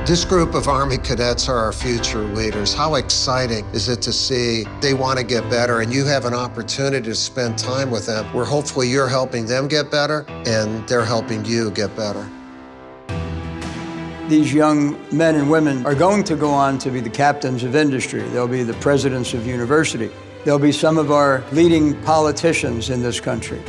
This group of Army cadets are our future leaders. How exciting is it to see they want to get better and you have an opportunity to spend time with them where hopefully you're helping them get better and they're helping you get better. These young men and women are going to go on to be the captains of industry. They'll be the presidents of university. They'll be some of our leading politicians in this country.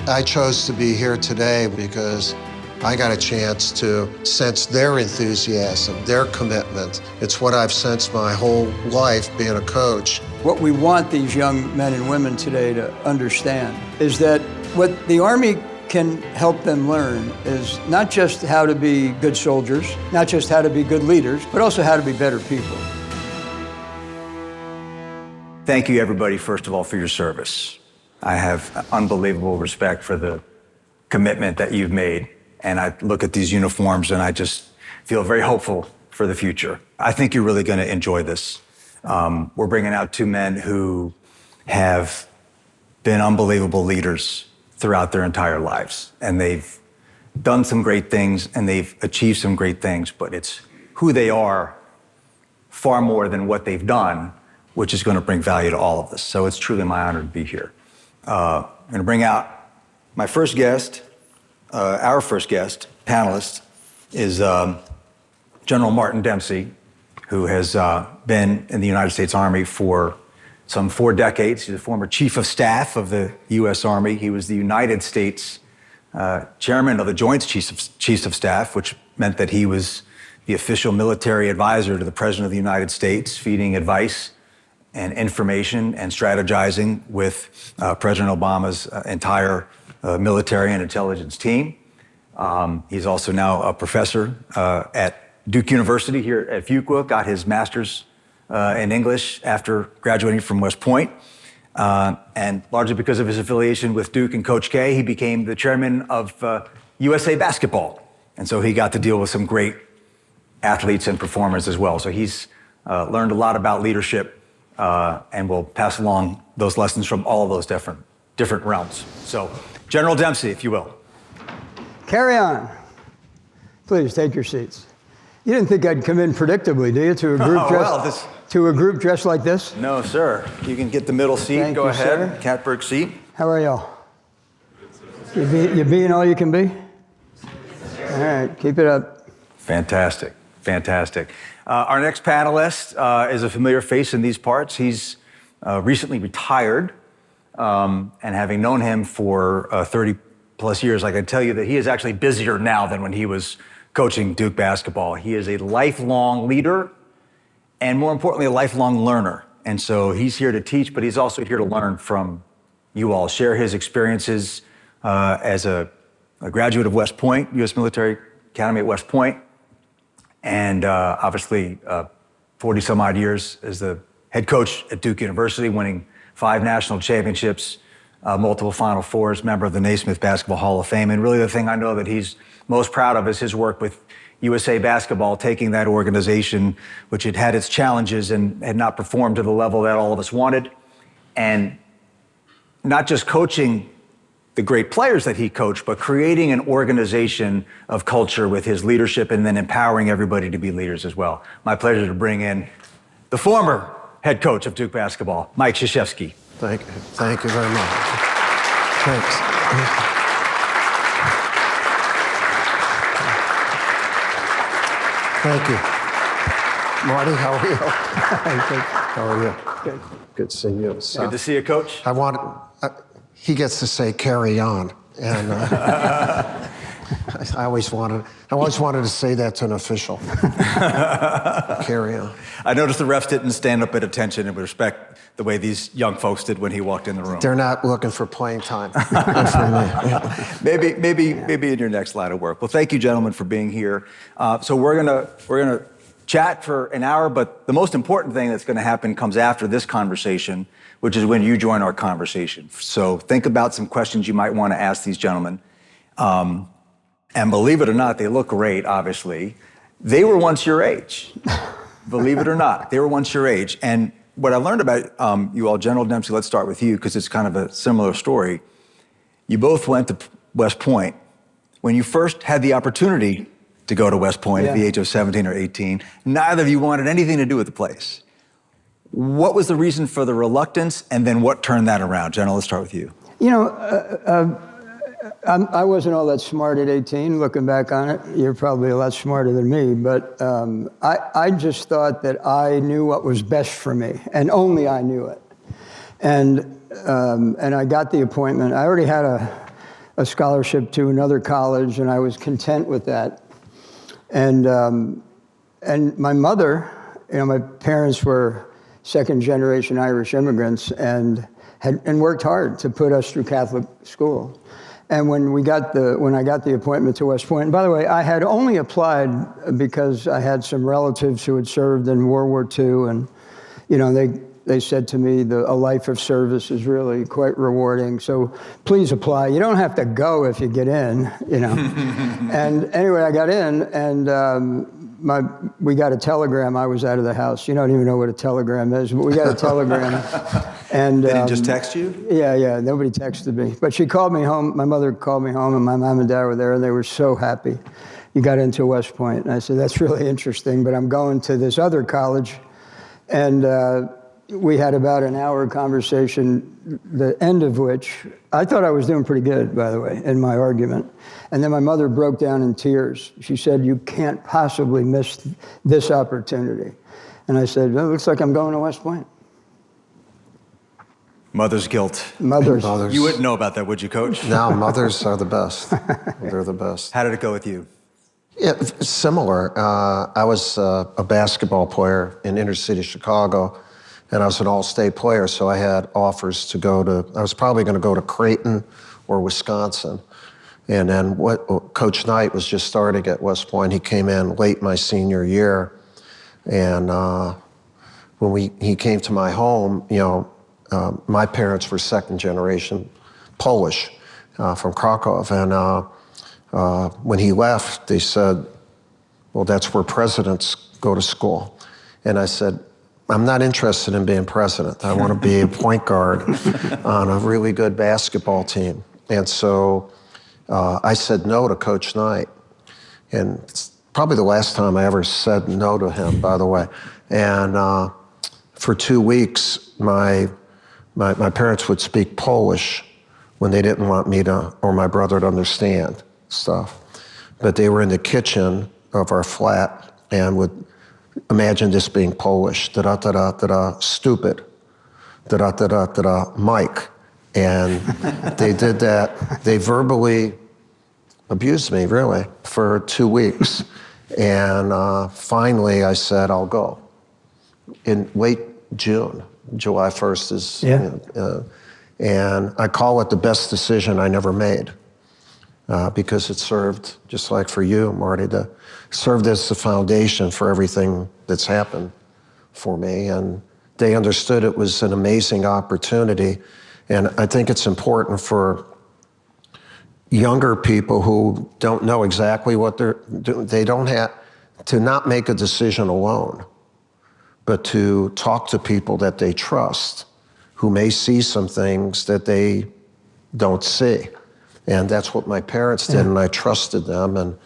I chose to be here today because I got a chance to sense their enthusiasm, their commitment. It's what I've sensed my whole life being a coach. What we want these young men and women today to understand is that what the Army can help them learn is not just how to be good soldiers, not just how to be good leaders, but also how to be better people. Thank you, everybody, first of all, for your service. I have unbelievable respect for the commitment that you've made. And I look at these uniforms and I just feel very hopeful for the future. I think you're really going to enjoy this. We're bringing out two men who have been unbelievable leaders throughout their entire lives. And they've done some great things and they've achieved some great things, but it's who they are far more than what they've done, which is going to bring value to all of us. So it's truly my honor to be here. I'm going to bring out my first guest. Our first guest, panelist, is General Martin Dempsey, who has been in the United States Army for some 4 decades. He's a former chief of staff of the U.S. Army. He was the United States chairman of the Joint Chiefs of Staff, which meant that he was the official military advisor to the President of the United States, feeding advice and information and strategizing with President Obama's entire military and intelligence team. He's also now a professor at Duke University here at Fuqua, got his master's in English after graduating from West Point. And largely because of his affiliation with Duke and Coach K, he became the chairman of USA Basketball. And so he got to deal with some great athletes and performers as well. So he's learned a lot about leadership and will pass along those lessons from all of those different realms. So, General Dempsey, if you will. Carry on. Please take your seats. You didn't think I'd come in predictably, do you, to a group dressed like this? No, sir. You can get the middle seat. Thank Go you, ahead. Sir. Catbird seat. How are y'all? You being all you can be? All right, keep it up. Fantastic, fantastic. Our next panelist is a familiar face in these parts. He's recently retired, and having known him for 30 plus years, I can tell you that he is actually busier now than when he was coaching Duke basketball. He is a lifelong leader, and more importantly, a lifelong learner. And so he's here to teach, but he's also here to learn from you all, share his experiences as a graduate of West Point, U.S. Military Academy at West Point, and obviously 40 some odd years as the head coach at Duke University, winning 5 national championships, multiple Final Fours, member of the Naismith Basketball Hall of Fame. And really the thing I know that he's most proud of is his work with USA Basketball, taking that organization, which had had its challenges and had not performed to the level that all of us wanted, and not just coaching the great players that he coached, but creating an organization of culture with his leadership and then empowering everybody to be leaders as well. My pleasure to bring in the former head coach of Duke basketball, Mike Krzyzewski. Thank you. Thank you very much. Thanks. Thank you. Marty, how are you? How are you? Good. Good seeing you. Good to see you, Coach. He gets to say carry on, and I always wanted to say that to an official. Carry on. I noticed the refs didn't stand up at attention and would respect the way these young folks did when he walked in the room. They're not looking for playing time. For me. Yeah. Maybe in your next line of work. Well, thank you, gentlemen, for being here. So we're gonna chat for an hour, but the most important thing that's going to happen comes after this conversation, which is when you join our conversation. So think about some questions you might want to ask these gentlemen. And believe it or not, they look great, obviously. They were once your age. Believe it or not, they were once your age. And what I learned about you all, General Dempsey, let's start with you, because it's kind of a similar story. You both went to West Point. When you first had the opportunity to go to West Point at the Yeah. age of 17 or 18. Neither of you wanted anything to do with the place. What was the reason for the reluctance, and then what turned that around? Jenna, let's start with you. You know, I wasn't all that smart at 18, looking back on it. You're probably a lot smarter than me, but I just thought that I knew what was best for me, and only I knew it. And I got the appointment. I already had a scholarship to another college, and I was content with that. And my mother, you know, my parents were second-generation Irish immigrants and worked hard to put us through Catholic school. And when I got the appointment to West Point, and by the way, I had only applied because I had some relatives who had served in World War II, and you know, they said to me, a life of service is really quite rewarding, so please apply. You don't have to go if you get in, you know. And anyway, I got in, and we got a telegram. I was out of the house. You don't even know what a telegram is, but we got a telegram. And They didn't just text you? Yeah, nobody texted me. But she called me home. My mother called me home, and my mom and dad were there, and they were so happy. You got into West Point. And I said, that's really interesting, but I'm going to this other college. And we had about an hour conversation, the end of which, I thought I was doing pretty good, by the way, in my argument. And then my mother broke down in tears. She said, you can't possibly miss this opportunity. And I said, well, it looks like I'm going to West Point. Mother's guilt. Mothers. You wouldn't know about that, would you, Coach? No, mothers are the best. They're the best. How did it go with you? Yeah, similar. I was a basketball player in inner city Chicago, and I was an all-state player, so I had offers to go to, I was probably going to go to Creighton or Wisconsin. And then Coach Knight was just starting at West Point. He came in late my senior year, and when he came to my home, you know, my parents were second generation Polish from Krakow, and when he left, they said, well, that's where presidents go to school. And I said, I'm not interested in being president. I want to be a point guard on a really good basketball team. And so I said no to Coach Knight. And it's probably the last time I ever said no to him, by the way. And for 2 weeks, my parents would speak Polish when they didn't want me to, or my brother to understand stuff. But they were in the kitchen of our flat and would imagine this being Polish, da-da-da-da-da-da, stupid, da-da-da-da-da-da, Mike. And they did that. They verbally abused me, really, for 2 weeks. And finally, I said, I'll go. In late June, July 1st is, Yeah. And I call it the best decision I never made because it served, just like for you, Marty, served as the foundation for everything that's happened for me. And they understood it was an amazing opportunity. And I think it's important for younger people who don't know exactly what they're doing. They don't have to not make a decision alone, but to talk to people that they trust, who may see some things that they don't see. And that's what my parents did, and I trusted them, and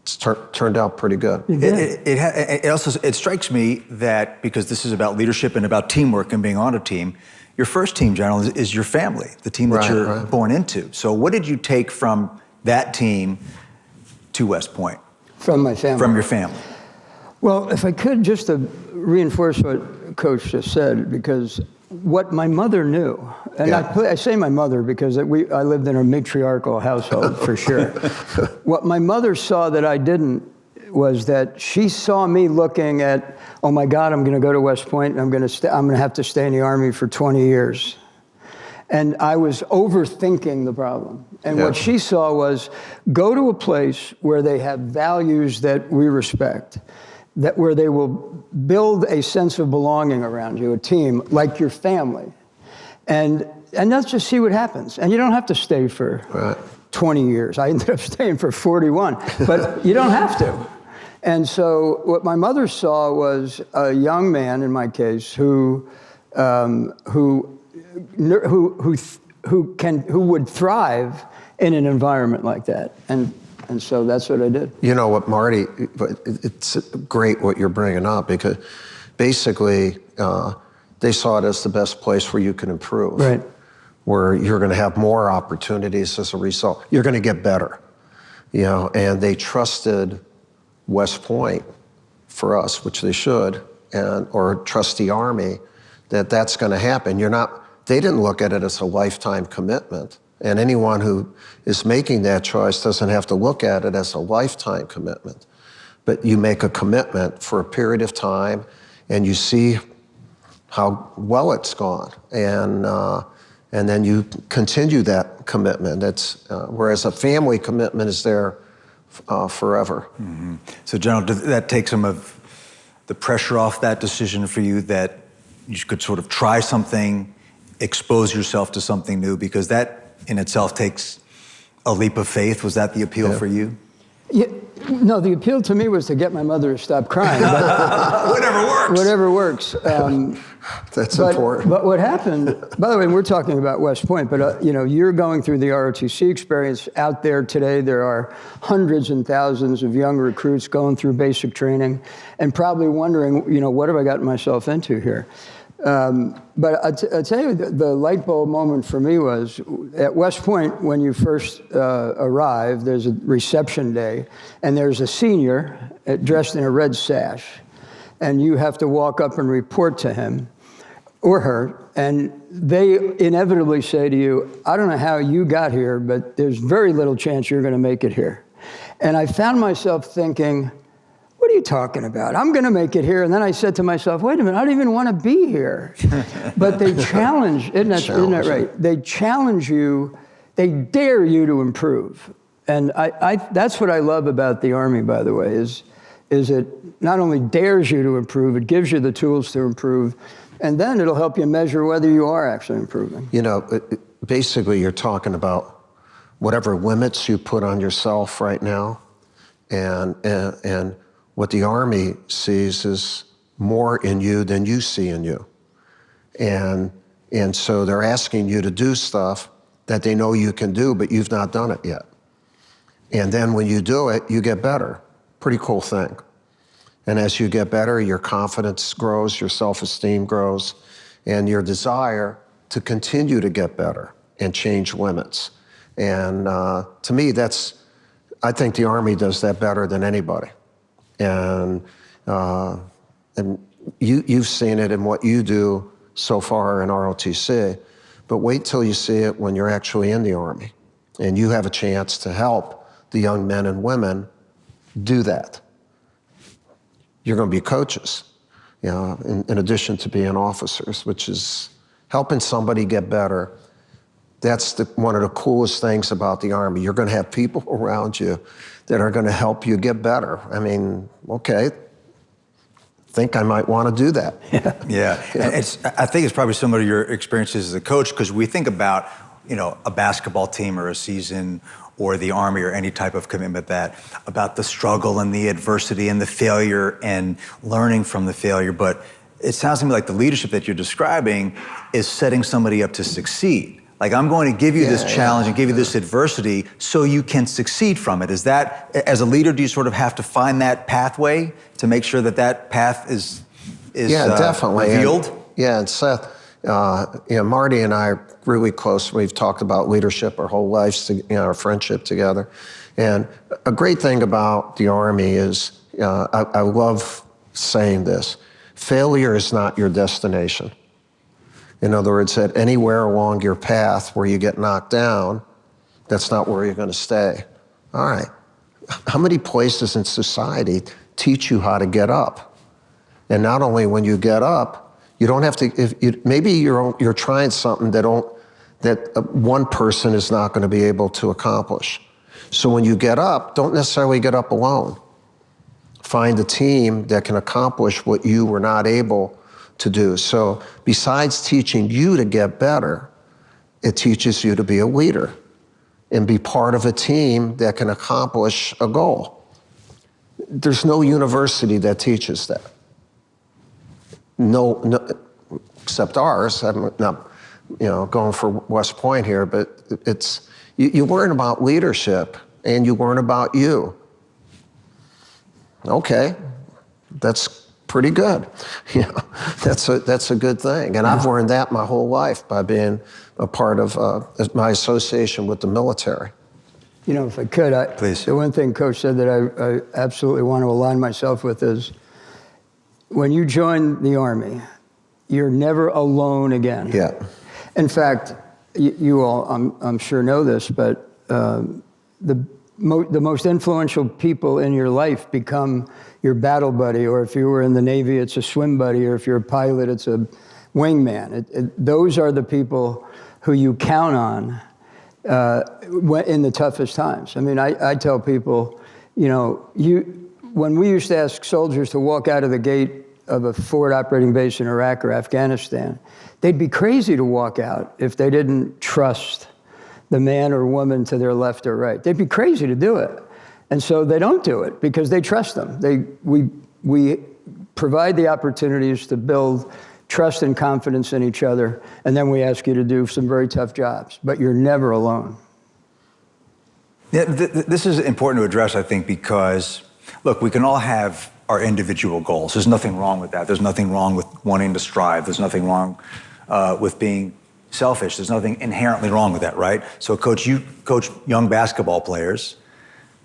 it's turned out pretty good. It strikes me that, because this is about leadership and about teamwork and being on a team, your first team, General, is your family, the team that you're born into. So what did you take from that team to West Point? From my family. From your family. Well, if I could, just to reinforce what Coach just said, because what my mother knew, and I say my mother because I lived in a matriarchal household for sure. What my mother saw that I didn't was that she saw me looking at, oh my God, I'm going to go to West Point, and I'm going to have to stay in the Army for 20 years. And I was overthinking the problem. And what she saw was, go to a place where they have values that we respect, where they will build a sense of belonging around you, a team, like your family. And let's just see what happens. And you don't have to stay for 20 years. I ended up staying for 41, but you don't have to. And so what my mother saw was a young man, in my case, who would thrive in an environment like that. And And so that's what I did. You know what, Marty, it's great what you're bringing up, because basically they saw it as the best place where you can improve. Right. Where you're going to have more opportunities as a result. You're going to get better, you know, and they trusted West Point for us, which they should, or trust the Army, that's going to happen. They didn't look at it as a lifetime commitment. And anyone who is making that choice doesn't have to look at it as a lifetime commitment. But you make a commitment for a period of time, and you see how well it's gone. And then you continue that commitment. Whereas a family commitment is there forever. Mm-hmm. So, General, did that take some of the pressure off that decision for you, that you could sort of try something, expose yourself to something new? Because that in itself takes a leap of faith. Was that the appeal for you? Yeah, no, the appeal to me was to get my mother to stop crying. But whatever works. Whatever works. That's important. But what happened, by the way, and we're talking about West Point, but you're going through the ROTC experience. Out there today, there are hundreds and thousands of young recruits going through basic training and probably wondering, what have I gotten myself into here? But I tell you, the light bulb moment for me was at West Point, when you first arrive, there's a reception day, and there's a senior dressed in a red sash, and you have to walk up and report to him or her, and they inevitably say to you, I don't know how you got here, but there's very little chance you're going to make it here. And I found myself thinking, what are you talking about? I'm going to make it here. And then I said to myself, wait a minute, I don't even want to be here. But they challenge, isn't that right? They challenge you, they dare you to improve. And that's what I love about the Army, by the way, is it not only dares you to improve, it gives you the tools to improve, and then it'll help you measure whether you are actually improving. Basically you're talking about whatever limits you put on yourself right now, and what the Army sees is more in you than you see in you. And so they're asking you to do stuff that they know you can do, but you've not done it yet. And then when you do it, you get better. Pretty cool thing. And as you get better, your confidence grows, your self-esteem grows, and your desire to continue to get better and change limits. And to me, I think the Army does that better than anybody. And you've seen it in what you do so far in ROTC, but wait till you see it when you're actually in the Army, and you have a chance to help the young men and women do that. You're going to be coaches, in addition to being officers, which is helping somebody get better. That's one of the coolest things about the Army. You're going to have people around you that are going to help you get better. I mean, okay, think I might want to do that. Yeah. I think it's probably similar to your experiences as a coach, because we think about, a basketball team or a season or the Army or any type of commitment, about the struggle and the adversity and the failure and learning from the failure. But it sounds to me like the leadership that you're describing is setting somebody up to succeed. Like, I'm going to give you this challenge and give you this adversity so you can succeed from it. Is that, as a leader, do you sort of have to find that pathway to make sure that path is definitely revealed? And Seth, Marty and I are really close. We've talked about leadership our whole lives, our friendship together. And a great thing about the Army is, I love saying this, failure is not your destination. In other words, that anywhere along your path where you get knocked down, that's not where you're going to stay. All right. How many places in society teach you how to get up? And not only when you get up, you don't have to. Maybe you're trying something that one person is not going to be able to accomplish. So when you get up, don't necessarily get up alone. Find a team that can accomplish what you were not able to do. So besides teaching you to get better, it teaches you to be a leader and be part of a team that can accomplish a goal. There's no university that teaches that. No, except ours. I'm not, going for West Point here, but you learn about leadership and you learn about you. Okay, that's pretty good. You know, that's a good thing. And I've learned that my whole life by being a part of my association with the military. You know, if I could, Please. The one thing Coach said that I absolutely want to align myself with is, when you join the Army, you're never alone again. Yeah. In fact, you all, I'm sure know this, but the most influential people in your life become your battle buddy, or if you were in the Navy, it's a swim buddy, or if you're a pilot, it's a wingman. Those are the people who you count on in the toughest times. I mean, I tell people, you know, when we used to ask soldiers to walk out of the gate of a forward operating base in Iraq or Afghanistan, they'd be crazy to walk out if they didn't trust the man or woman to their left or right. They'd be crazy to do it. And so they don't do it because they trust them. We provide the opportunities to build trust and confidence in each other, and then we ask you to do some very tough jobs, but you're never alone. Yeah, this is important to address, I think, because, look, we can all have our individual goals. There's nothing wrong with that. There's nothing wrong with wanting to strive. There's nothing wrong with being selfish. There's nothing inherently wrong with that, right? So, Coach, you coach young basketball players.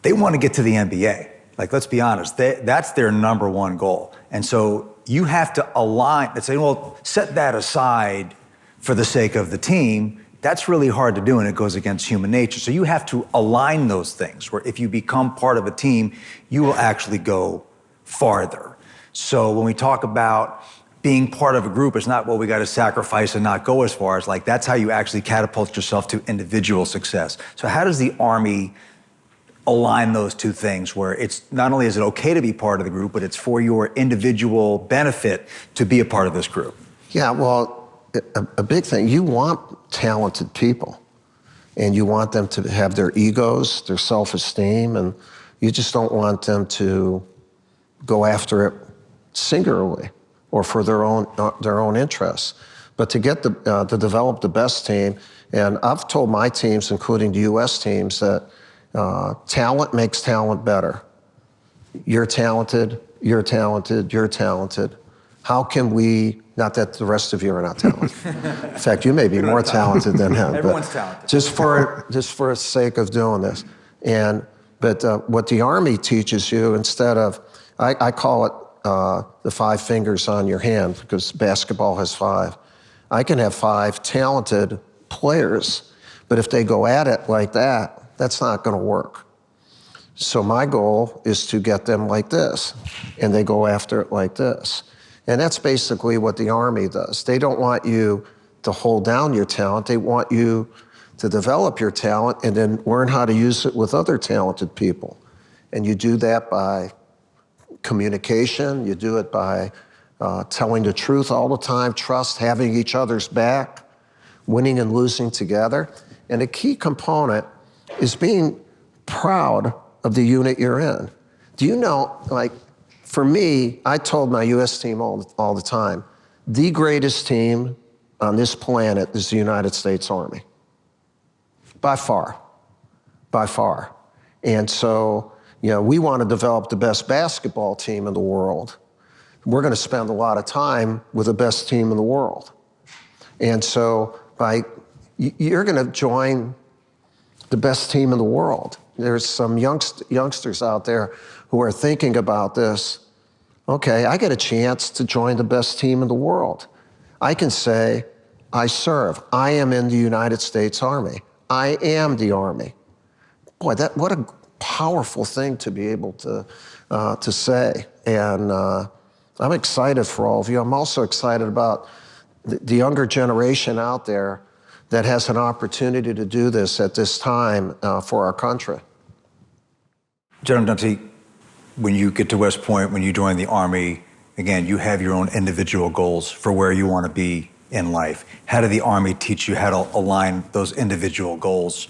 They want to get to the NBA. Like, let's be honest, that's their number one goal. And so you have to align and say, well, set that aside for the sake of the team. That's really hard to do, and it goes against human nature. So you have to align those things, where if you become part of a team, you will actually go farther. So when we talk about being part of a group, it's not, well, we got to sacrifice and not go as far as, like, that's how you actually catapult yourself to individual success. So how does the Army align those two things, where it's not only is it okay to be part of the group, but it's for your individual benefit to be a part of this group? Yeah, well, a big thing, you want talented people, and you want them to have their egos, their self-esteem, and you just don't want them to go after it singularly or for their own interests. But to get to develop the best team, and I've told my teams, including the U.S. teams, that talent makes talent better. You're talented, you're talented, you're talented. How can we, not that the rest of you are not talented. In fact, you may be more talented than him. Everyone's talented. Just for the sake of doing this. But what the Army teaches you, instead of, I call it the 5 fingers on your hand, because basketball has 5. I can have 5 talented players, but if they go at it like that, that's not going to work. So my goal is to get them like this, and they go after it like this. And that's basically what the Army does. They don't want you to hold down your talent. They want you to develop your talent and then learn how to use it with other talented people. And you do that by communication. You do it by telling the truth all the time, trust, having each other's back, winning and losing together. And a key component is being proud of the unit you're in. Do you know, like, for me, I told my U.S. team all the time, the greatest team on this planet is the United States Army. By far, by far. And so, you know, we want to develop the best basketball team in the world. We're going to spend a lot of time with the best team in the world. And so you're going to join the best team in the world. There's some youngsters out there who are thinking about this. Okay, I get a chance to join the best team in the world. I can say, I serve. I am in the United States Army. I am the Army. Boy, what a powerful thing to be able to say. And I'm excited for all of you. I'm also excited about the younger generation out there that has an opportunity to do this at this time for our country. General Dempsey, when you get to West Point, when you join the Army, again, you have your own individual goals for where you want to be in life. How did the Army teach you how to align those individual goals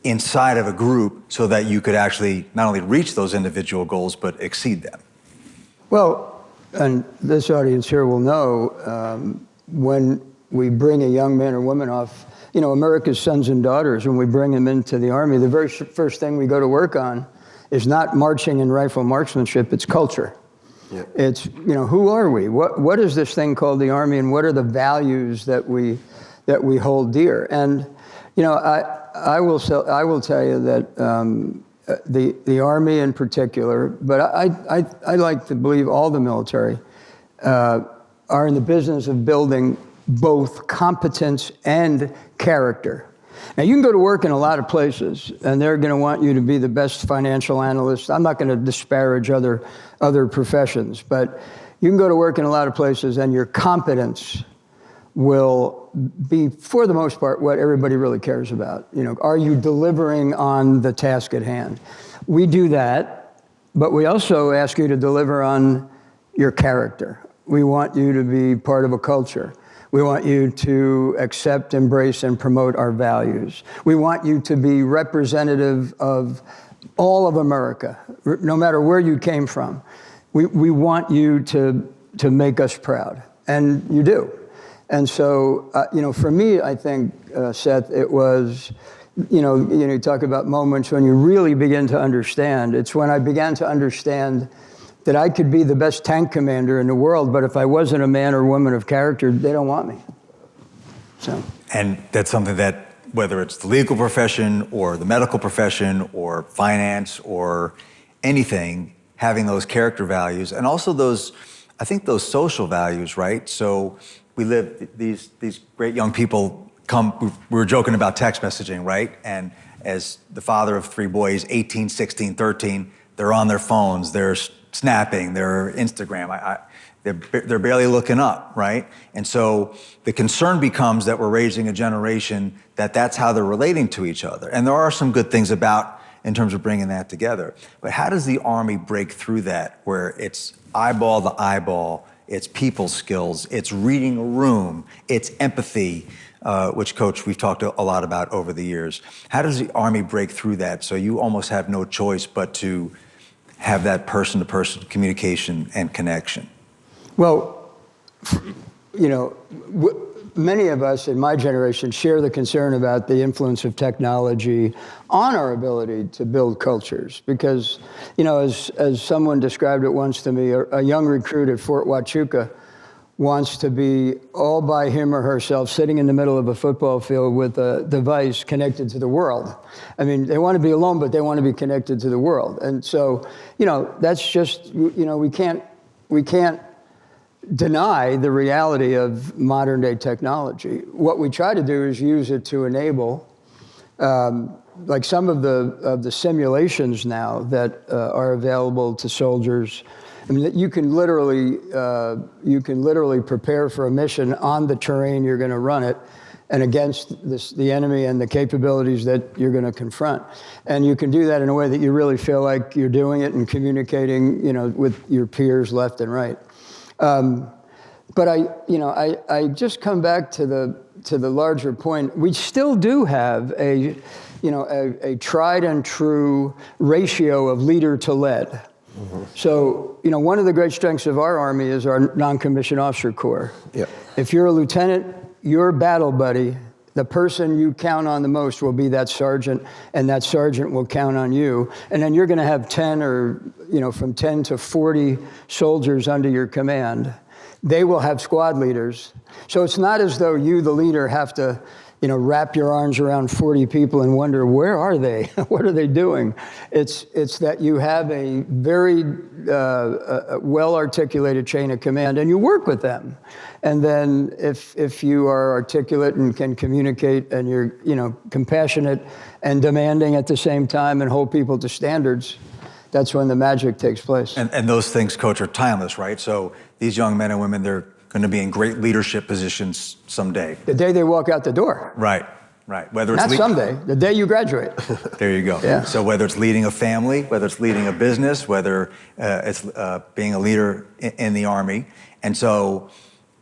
inside of a group so that you could actually not only reach those individual goals, but exceed them? Well, and this audience here will know, when we bring a young man or woman off, America's sons and daughters, when we bring them into the Army, the very first thing we go to work on is not marching and rifle marksmanship, it's culture. Yep. It's, who are we? What is this thing called the Army, and what are the values that we hold dear? And, I will tell you that the Army in particular, but I like to believe all the military are in the business of building both competence and character. Now, you can go to work in a lot of places, and they're going to want you to be the best financial analyst. I'm not going to disparage other professions, but you can go to work in a lot of places, and your competence will be, for the most part, what everybody really cares about. Are you delivering on the task at hand? We do that, but we also ask you to deliver on your character. We want you to be part of a culture. We want you to accept, embrace, and promote our values. We want you to be representative of all of America, no matter where you came from. We want you to make us proud, and you do. And so, for me, I think, Seth, it was, you talk about moments when you really begin to understand. It's when I began to understand that I could be the best tank commander in the world, but if I wasn't a man or woman of character, they don't want me. So. And that's something that, whether it's the legal profession or the medical profession or finance or anything, having those character values and also those social values, right? So we live, these great young people come, we were joking about text messaging, right? And as the father of 3 boys, 18, 16, 13, they're on their phones, they're snapping, they're Instagram, they're barely looking up, right? And so the concern becomes that we're raising a generation that's how they're relating to each other. And there are some good things in terms of bringing that together. But how does the Army break through that, where it's eyeball to eyeball, it's people skills, it's reading a room, it's empathy, which, Coach, we've talked a lot about over the years. How does the Army break through that so you almost have no choice but to have that person-to-person communication and connection? Well, many of us in my generation share the concern about the influence of technology on our ability to build cultures. Because, as someone described it once to me, a young recruit at Fort Huachuca wants to be all by him or herself sitting in the middle of a football field with a device connected to the world. I mean, they want to be alone, but they want to be connected to the world. And so, that's just, we can't deny the reality of modern day technology. What we try to do is use it to enable, like some of the simulations now that are available to soldiers. I mean, you can literally prepare for a mission on the terrain you're going to run it, and against the enemy and the capabilities that you're going to confront. And you can do that in a way that you really feel like you're doing it and communicating, with your peers left and right. But I just come back to the larger point. We still do have a tried and true ratio of leader to led. Mm-hmm. So, one of the great strengths of our Army is our non-commissioned officer corps. Yep. If you're a lieutenant, your battle buddy, the person you count on the most will be that sergeant, and that sergeant will count on you. And then you're going to have 10 or, from 10 to 40 soldiers under your command. They will have squad leaders. So it's not as though you, the leader, have to, wrap your arms around 40 people and wonder, where are they? What are they doing? It's that you have a very well-articulated chain of command, and you work with them. And then if you are articulate and can communicate, and you're, compassionate and demanding at the same time and hold people to standards, that's when the magic takes place. And those things, Coach, are timeless, right? So these young men and women, they're going to be in great leadership positions someday. The day they walk out the door. Right. Whether it's not someday, the day you graduate. There you go. Yeah. So whether it's leading a family, whether it's leading a business, whether it's being a leader in the Army. And so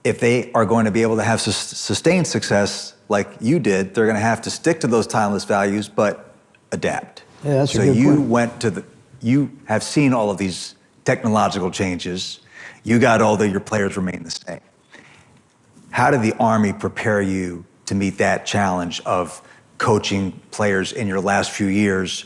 if they are going to be able to have sustained success like you did, they're going to have to stick to those timeless values, but adapt. Yeah, that's a good point. So you have seen all of these technological changes. You got all your players remain the same. How did the Army prepare you to meet that challenge of coaching players in your last few years?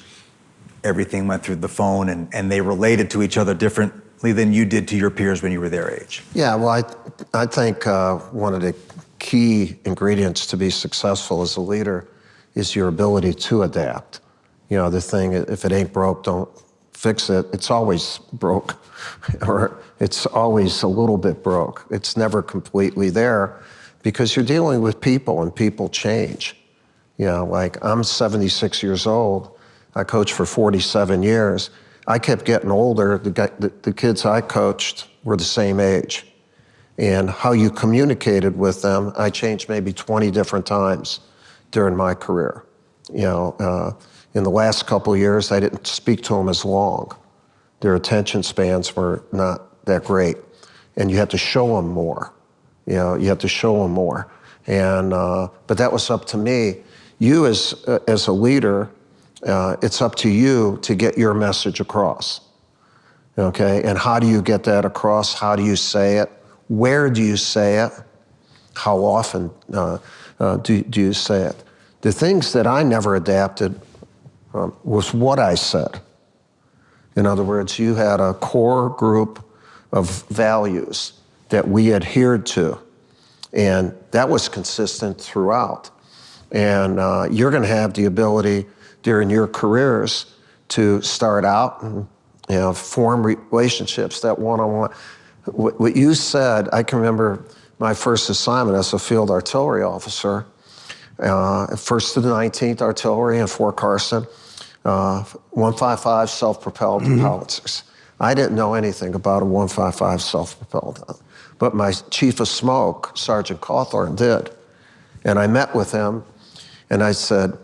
Everything went through the phone, and they related to each other differently than you did to your peers when you were their age. Yeah, well, I think one of the key ingredients to be successful as a leader is your ability to adapt. You know, the thing, if it ain't broke, don't fix it. It's always broke, or it's always a little bit broke. It's never completely there because you're dealing with people and people change. You know, like I'm 76 years old. I coached for 47 years. I kept getting older. The kids I coached were the same age. And how you communicated with them, I changed maybe 20 different times during my career. You know, in the last couple of years, I didn't speak to them as long. Their attention spans were not that great. And you had to show them more. You know, you had to show them more. And, but that was up to me. You as a leader, it's up to you to get your message across, okay? And how do you get that across? How do you say it? Where do you say it? How often do you say it? The things that I never adapted was what I said. In other words, you had a core group of values that we adhered to, and that was consistent throughout. And you're gonna have the ability during your careers to start out and, you know, form relationships, that one-on-one. What you said, I can remember my first assignment as a field artillery officer, 1st to the 19th Artillery in Fort Carson, 155 self-propelled howitzers. I didn't know anything about a 155 self-propelled, but my chief of smoke, Sergeant Cawthorn, did. And I met with him, and I said,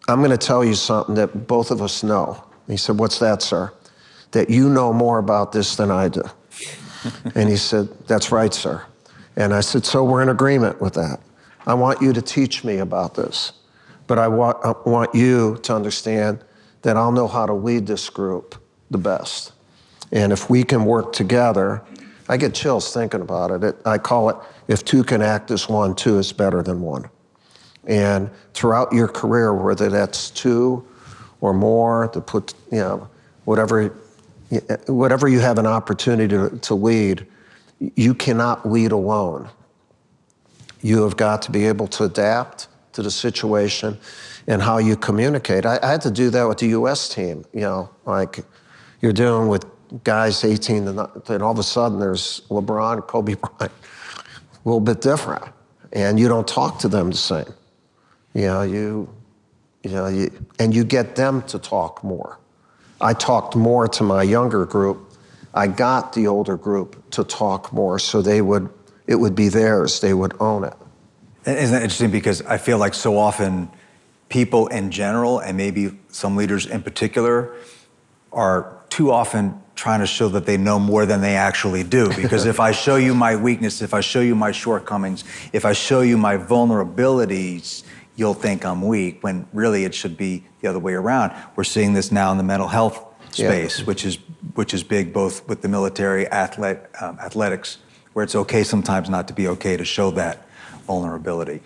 I'm gonna tell you something that both of us know. And he said, what's that, sir? That you know more about this than I do. And he said, that's right, sir. And I said, so we're in agreement with that. I want you to teach me about this, but I want you to understand that I'll know how to lead this group the best. And if we can work together, I get chills thinking about it. I call it, if two can act as one, two is better than one. And throughout your career, whether that's two or more, to put, you know, whatever you have an opportunity to lead, you cannot lead alone. You have got to be able to adapt to the situation and how you communicate. I had to do that with the U.S. team. You know, like you're dealing with guys 18 and all of a sudden there's LeBron, Kobe Bryant, a little bit different, and you don't talk to them the same. You know, and you get them to talk more. I talked more to my younger group. I got the older group to talk more so it would be theirs, they would own it. Isn't that interesting? Because I feel like so often people in general, and maybe some leaders in particular, are too often trying to show that they know more than they actually do. Because if I show you my weakness, if I show you my shortcomings, if I show you my vulnerabilities, you'll think I'm weak, when really it should be the other way around. We're seeing this now in the mental health space, which is big both with the military athletics, where it's okay sometimes not to be okay to show that vulnerability.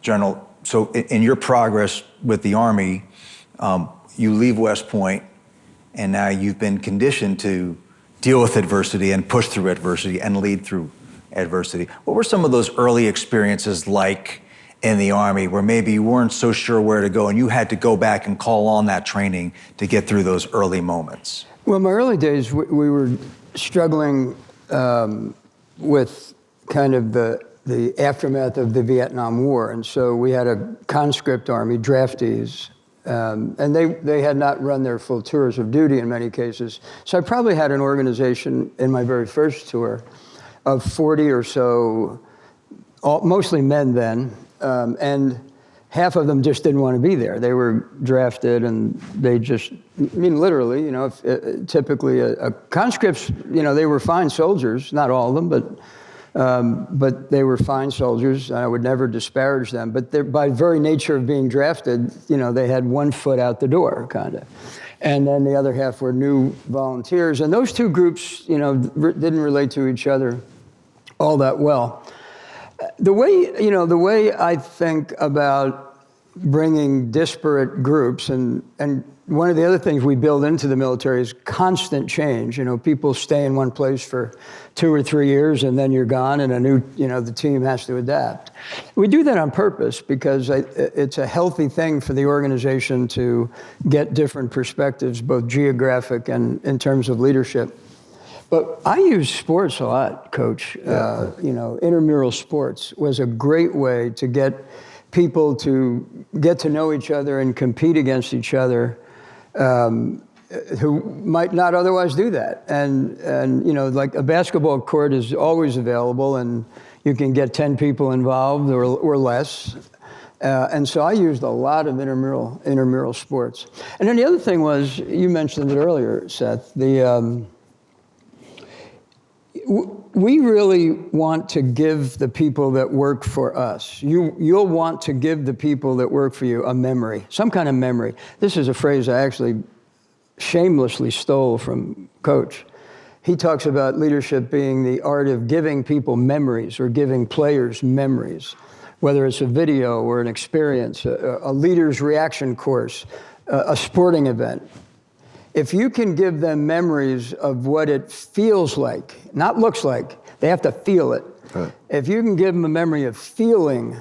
General, so in your progress with the Army, you leave West Point, and now you've been conditioned to deal with adversity and push through adversity and lead through adversity. What were some of those early experiences like in the Army where maybe you weren't so sure where to go and you had to go back and call on that training to get through those early moments? Well, my early days, we were struggling with kind of the aftermath of the Vietnam War. And so we had a conscript army, draftees, and they had not run their full tours of duty in many cases. So I probably had an organization in my very first tour of 40 or so, mostly men then, and half of them just didn't want to be there. They were drafted and they just, I mean, literally, you know, typically conscripts, you know, they were fine soldiers, not all of them, but they were fine soldiers. I would never disparage them, but by very nature of being drafted, you know, they had one foot out the door, kind of. And then the other half were new volunteers. And those two groups, you know, didn't relate to each other all that well. The way I think about bringing disparate groups, and one of the other things we build into the military is constant change. People stay in one place for 2 or 3 years and then you're gone, and the team has to adapt. We do that on purpose because it's a healthy thing for the organization to get different perspectives, both geographic and in terms of leadership. But I use sports a lot, Coach. Intramural sports was a great way to get people to get to know each other and compete against each other, who might not otherwise do that. And like a basketball court is always available, and you can get 10 people involved or less. And so I used a lot of intramural sports. And then the other thing was, you mentioned it earlier, Seth, we really want to give the people that work for us. You'll want to give the people that work for you a memory, some kind of memory. This is a phrase I actually shamelessly stole from Coach. He talks about leadership being the art of giving people memories, or giving players memories, whether it's a video or an experience, a leader's reaction course, a sporting event. If you can give them memories of what it feels like, not looks like, they have to feel it. Right. If you can give them a memory of feeling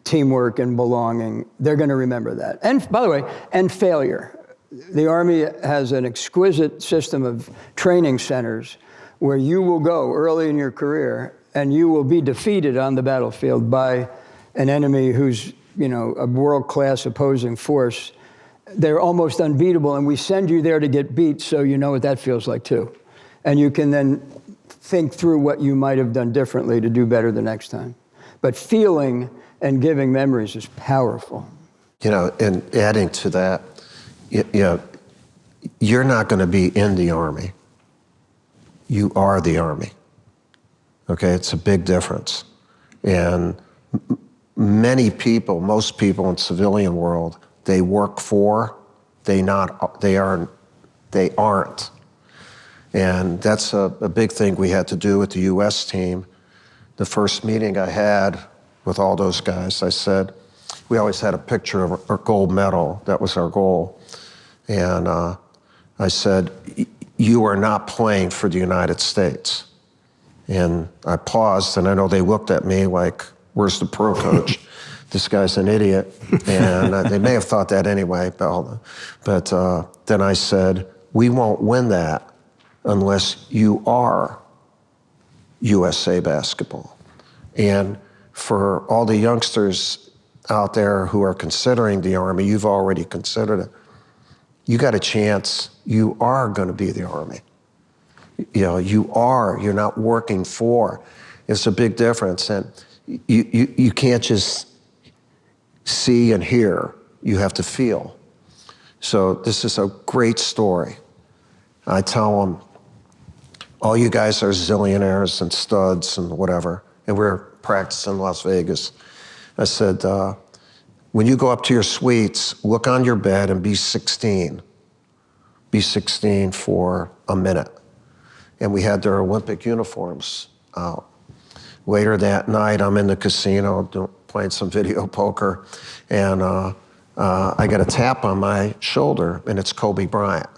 teamwork and belonging, they're going to remember that. And by the way, and failure. The Army has an exquisite system of training centers where you will go early in your career and you will be defeated on the battlefield by an enemy who's, a world-class opposing force. They're almost unbeatable, and we send you there to get beat so you know what that feels like too. And you can then think through what you might have done differently to do better the next time. But feeling and giving memories is powerful. And adding to that, you're not going to be in the Army. You are the Army. Okay, it's a big difference. And most people in civilian world, they work for, they aren't. And that's a big thing we had to do with the U.S. team. The first meeting I had with all those guys, I said, we always had a picture of our gold medal. That was our goal. And I said, you are not playing for the United States. And I paused, and I know they looked at me like, where's the pro coach? This guy's an idiot. And they may have thought that anyway, but then I said, we won't win that unless you are USA basketball. And for all the youngsters out there who are considering the Army, you've already considered it. You got a chance, you are going to be the Army. You're not working for. It's a big difference. And you can't just see and hear, you have to feel. So this is a great story. I tell them, all you guys are zillionaires and studs and whatever, and we're practicing in Las Vegas. I said, when you go up to your suites, look on your bed and be 16. Be 16 for a minute. And we had their Olympic uniforms out. Later that night, I'm in the casino playing some video poker, and I get a tap on my shoulder, and it's Kobe Bryant.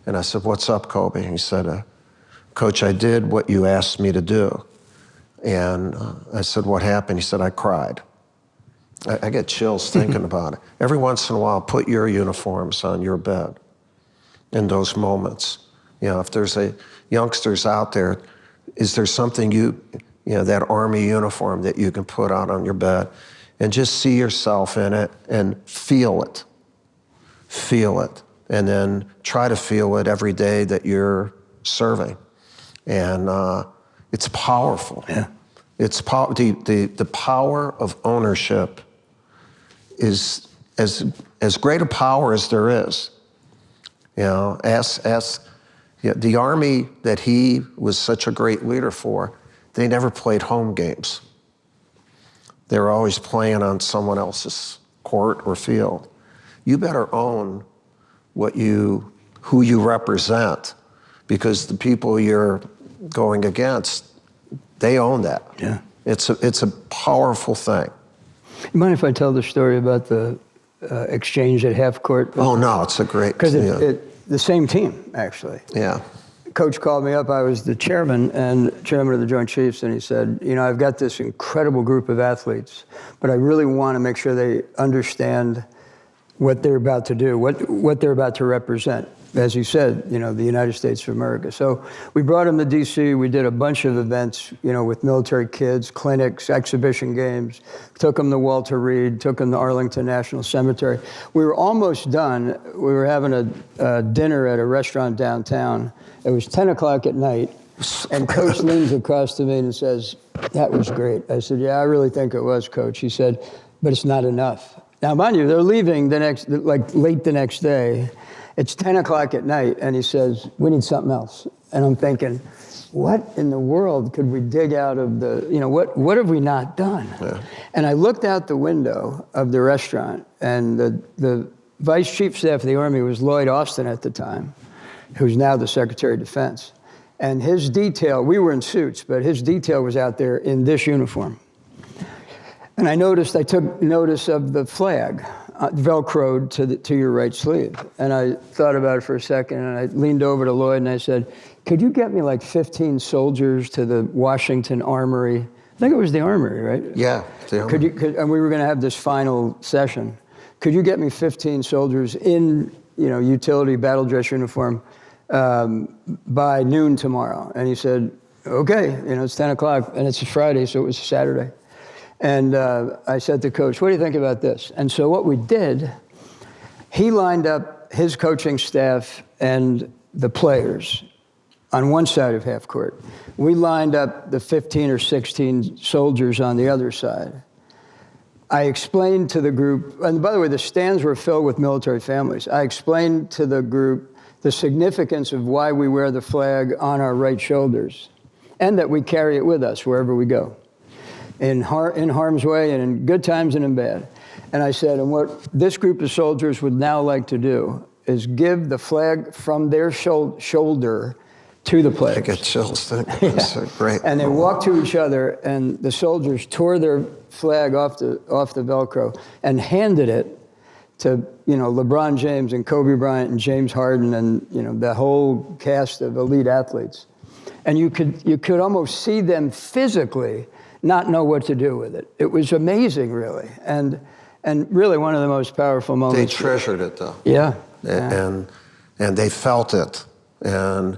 And I said, what's up, Kobe? And he said, Coach, I did what you asked me to do. And I said, what happened? He said, I cried. I get chills thinking about it. Every once in a while, put your uniforms on your bed in those moments. If there's youngsters out there, is there something that Army uniform that you can put out on your bed and just see yourself in it and feel it. Feel it. And then try to feel it every day that you're serving. And it's powerful. Yeah. It's the power of ownership is as great a power as there is. The Army that he was such a great leader for, they never played home games. They were always playing on someone else's court or field. You better own who you represent, because the people you're going against, they own that. Yeah. It's a powerful thing. You mind if I tell the story about the exchange at half court? Oh, no, it's a great... Because the same team, actually. Yeah. Coach called me up. I was the chairman of the Joint Chiefs, and he said, you know, I've got this incredible group of athletes, but I really want to make sure they understand what they're about to do, what they're about to represent. As you said, you know, the United States of America. So we brought them to D.C. We did a bunch of events, you know, with military kids, clinics, exhibition games, took them to Walter Reed, took them to Arlington National Cemetery. We were almost done. We were having a dinner at a restaurant downtown. It was 10 o'clock at night, and Coach leans across to me and says, that was great. I said, yeah, I really think it was, Coach. He said, but it's not enough. Now, mind you, they're leaving late the next day. It's 10 o'clock at night, and he says, we need something else. And I'm thinking, what in the world could we dig out of the, you know, what have we not done? Yeah. And I looked out the window of the restaurant, and the Vice Chief Staff of the Army was Lloyd Austin at the time, who's now the Secretary of Defense. And his detail, we were in suits, but his detail was out there in this uniform. And I took notice of the flag, Velcroed to your right sleeve. And I thought about it for a second, and I leaned over to Lloyd and I said, could you get me like 15 soldiers to the Washington Armory? I think it was the Armory, right? Yeah, the Armory. And we were going to have this final session. Could you get me 15 soldiers in, you know, utility battle dress uniform by noon tomorrow? And he said, okay, you know, it's 10 o'clock, and it's a Friday, so it was a Saturday. And I said to Coach, what do you think about this? And so what we did, he lined up his coaching staff and the players on one side of half court. We lined up the 15 or 16 soldiers on the other side. I explained to the group, and by the way, the stands were filled with military families. I explained to the group the significance of why we wear the flag on our right shoulders and that we carry it with us wherever we go. In harm's way and in good times and in bad. And I said, and what this group of soldiers would now like to do is give the flag from their shoulder to the players. I get chills. That's so great. And they walked to each other, and the soldiers tore their flag off the Velcro and handed it to, you know, LeBron James and Kobe Bryant and James Harden and, you know, the whole cast of elite athletes. And you could almost see them physically not know what to do with it. It was amazing, really, and really one of the most powerful moments. They treasured it, though. Yeah. And they felt it, and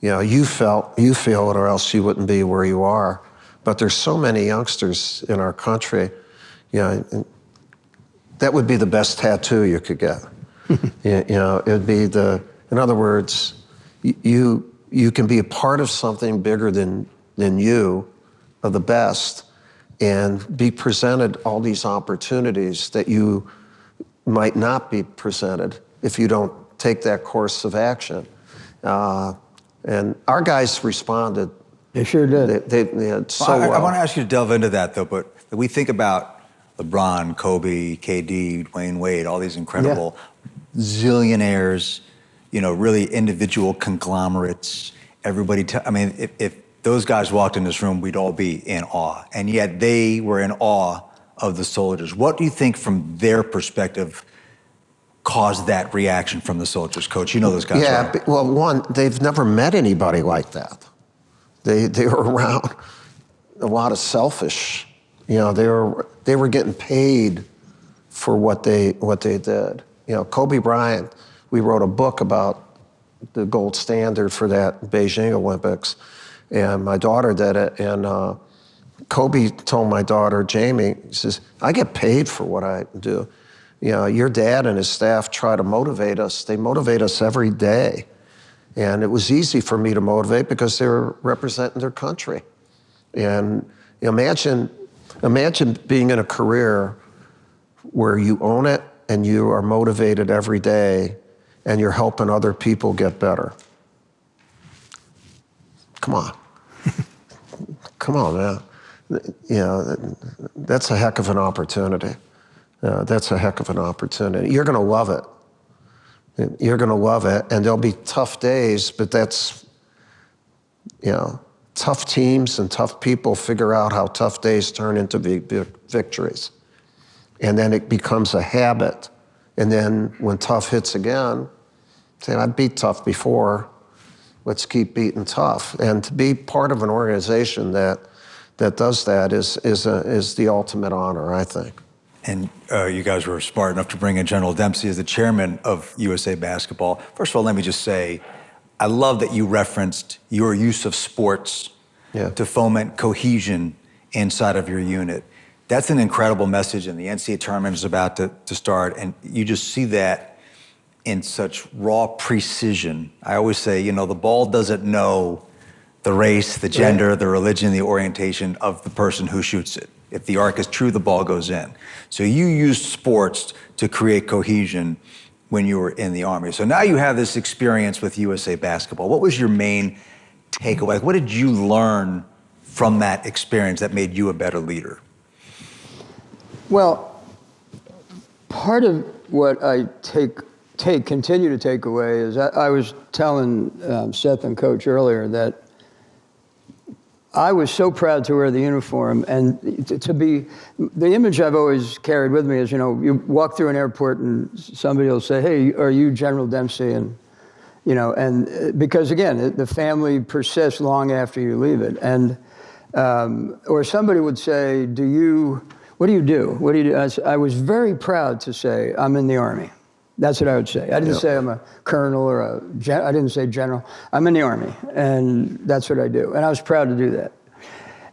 you know, you feel it, or else you wouldn't be where you are. But there's so many youngsters in our country, you know, that would be the best tattoo you could get. You know, it'd be in other words, you can be a part of something bigger than you, of the best, and be presented all these opportunities that you might not be presented if you don't take that course of action. And our guys responded. They sure did. They did so well. I want to ask you to delve into that, though, but we think about LeBron, Kobe, KD, Dwayne Wade, all these incredible zillionaires, you know, really individual conglomerates. Everybody, I mean, if those guys walked in this room, we'd all be in awe. And yet they were in awe of the soldiers. What do you think from their perspective caused that reaction from the soldiers? Coach, you know those guys. Yeah, right? Well, one, they've never met anybody like that. They were around a lot of selfish, you know, they were getting paid for what they did. You know, Kobe Bryant, we wrote a book about the gold standard for that Beijing Olympics. And my daughter did it, and Kobe told my daughter, Jamie, he says, I get paid for what I do. You know, your dad and his staff try to motivate us. They motivate us every day. And it was easy for me to motivate because they were representing their country. And you know, imagine being in a career where you own it and you are motivated every day and you're helping other people get better. Come on. Come on, man. You know, that's a heck of an opportunity. That's a heck of an opportunity. You're going to love it. You're going to love it, and there'll be tough days, but that's, you know, tough teams and tough people figure out how tough days turn into victories. And then it becomes a habit. And then when tough hits again, say, I beat tough before, let's keep beating tough. And to be part of an organization that does that is the ultimate honor, I think. And you guys were smart enough to bring in General Dempsey as the chairman of USA Basketball. First of all, let me just say, I love that you referenced your use of sports to foment cohesion inside of your unit. That's an incredible message, and the NCAA tournament is about to start, and you just see that in such raw precision. I always say, you know, the ball doesn't know the race, the gender, the religion, the orientation of the person who shoots it. If the arc is true, the ball goes in. So you used sports to create cohesion when you were in the Army. So now you have this experience with USA Basketball. What was your main takeaway? What did you learn from that experience that made you a better leader? Well, part of what I continue to take away is I was telling Seth and Coach earlier that I was so proud to wear the uniform, and to be, the image I've always carried with me is, you know, you walk through an airport and somebody will say, hey, are you General Dempsey? And, you know, and because again, the family persists long after you leave it. And, or somebody would say, what do you do? What do you do? I was very proud to say, I'm in the Army. That's what I would say. I didn't say I'm a colonel or I didn't say general. I'm in the Army, and that's what I do. And I was proud to do that.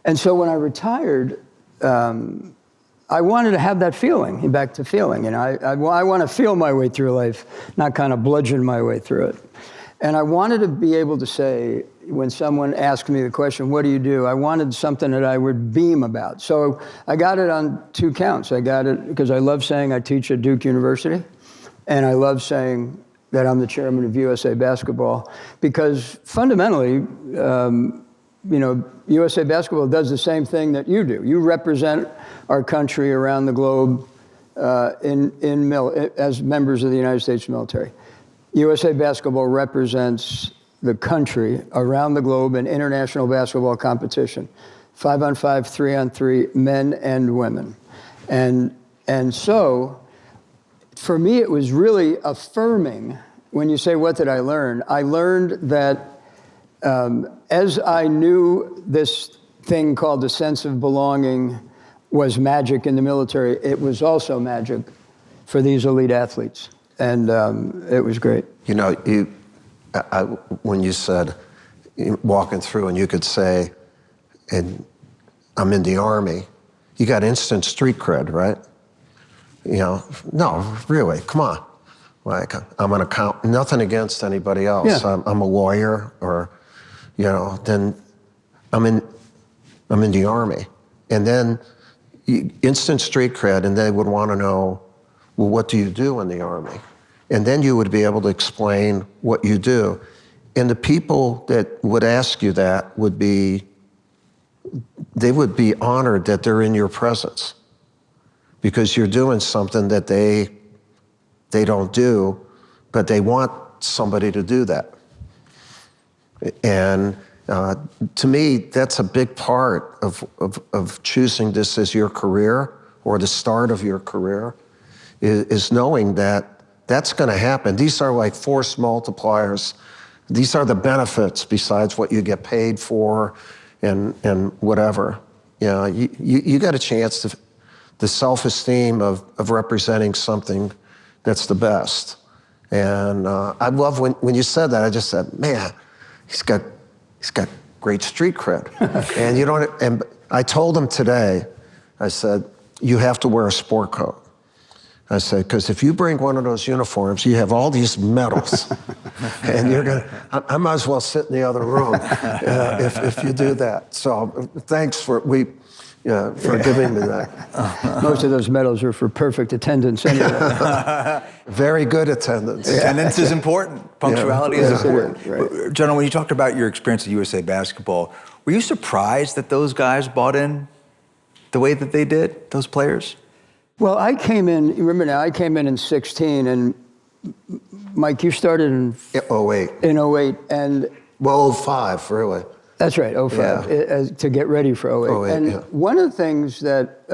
And so when I retired, I wanted to have that feeling, back to feeling. You know, I want to feel my way through life, not kind of bludgeon my way through it. And I wanted to be able to say, when someone asked me the question, what do you do? I wanted something that I would beam about. So I got it on 2 counts. I got it because I love saying I teach at Duke University. And I love saying that I'm the chairman of USA Basketball because fundamentally, you know, USA Basketball does the same thing that you do. You represent our country around the globe as members of the United States military. USA Basketball represents the country around the globe in international basketball competition, 5-on-5, 3-on-3, men and women. And so, for me, it was really affirming when you say, what did I learn? I learned that as I knew this thing called the sense of belonging was magic in the military, it was also magic for these elite athletes. And it was great. You know, when you said, walking through and you could say, and I'm in the Army, you got instant street cred, right? You know, no, really, come on. Like, I'm an accountant, nothing against anybody else. Yeah. I'm a lawyer, or, you know, then I'm in the Army. And then instant street cred, and they would want to know, well, what do you do in the Army? And then you would be able to explain what you do. And the people that would ask you that would be honored that they're in your presence, because you're doing something that they don't do, but they want somebody to do that. And to me, that's a big part of choosing this as your career, or the start of your career, is knowing that that's going to happen. These are like force multipliers. These are the benefits besides what you get paid for and whatever. You know, you got a chance to the self-esteem of representing something that's the best. And I love when you said that, I just said, man, he's got great street cred. And I told him today, I said, you have to wear a sport coat. I said, because if you bring one of those uniforms, you have all these medals. And I might as well sit in the other room if you do that. So thanks for giving me that. Most of those medals are for perfect attendance anyway. Very good attendance. Attendance is important. Punctuality is important. Right. General, when you talked about your experience at USA Basketball, were you surprised that those guys bought in the way that they did, those players? Well, I came in, remember now, I came in 16, and Mike, you started in 08. In 08, and... Well, 05, really. That's right, '05, to get ready for '08. And one of the things that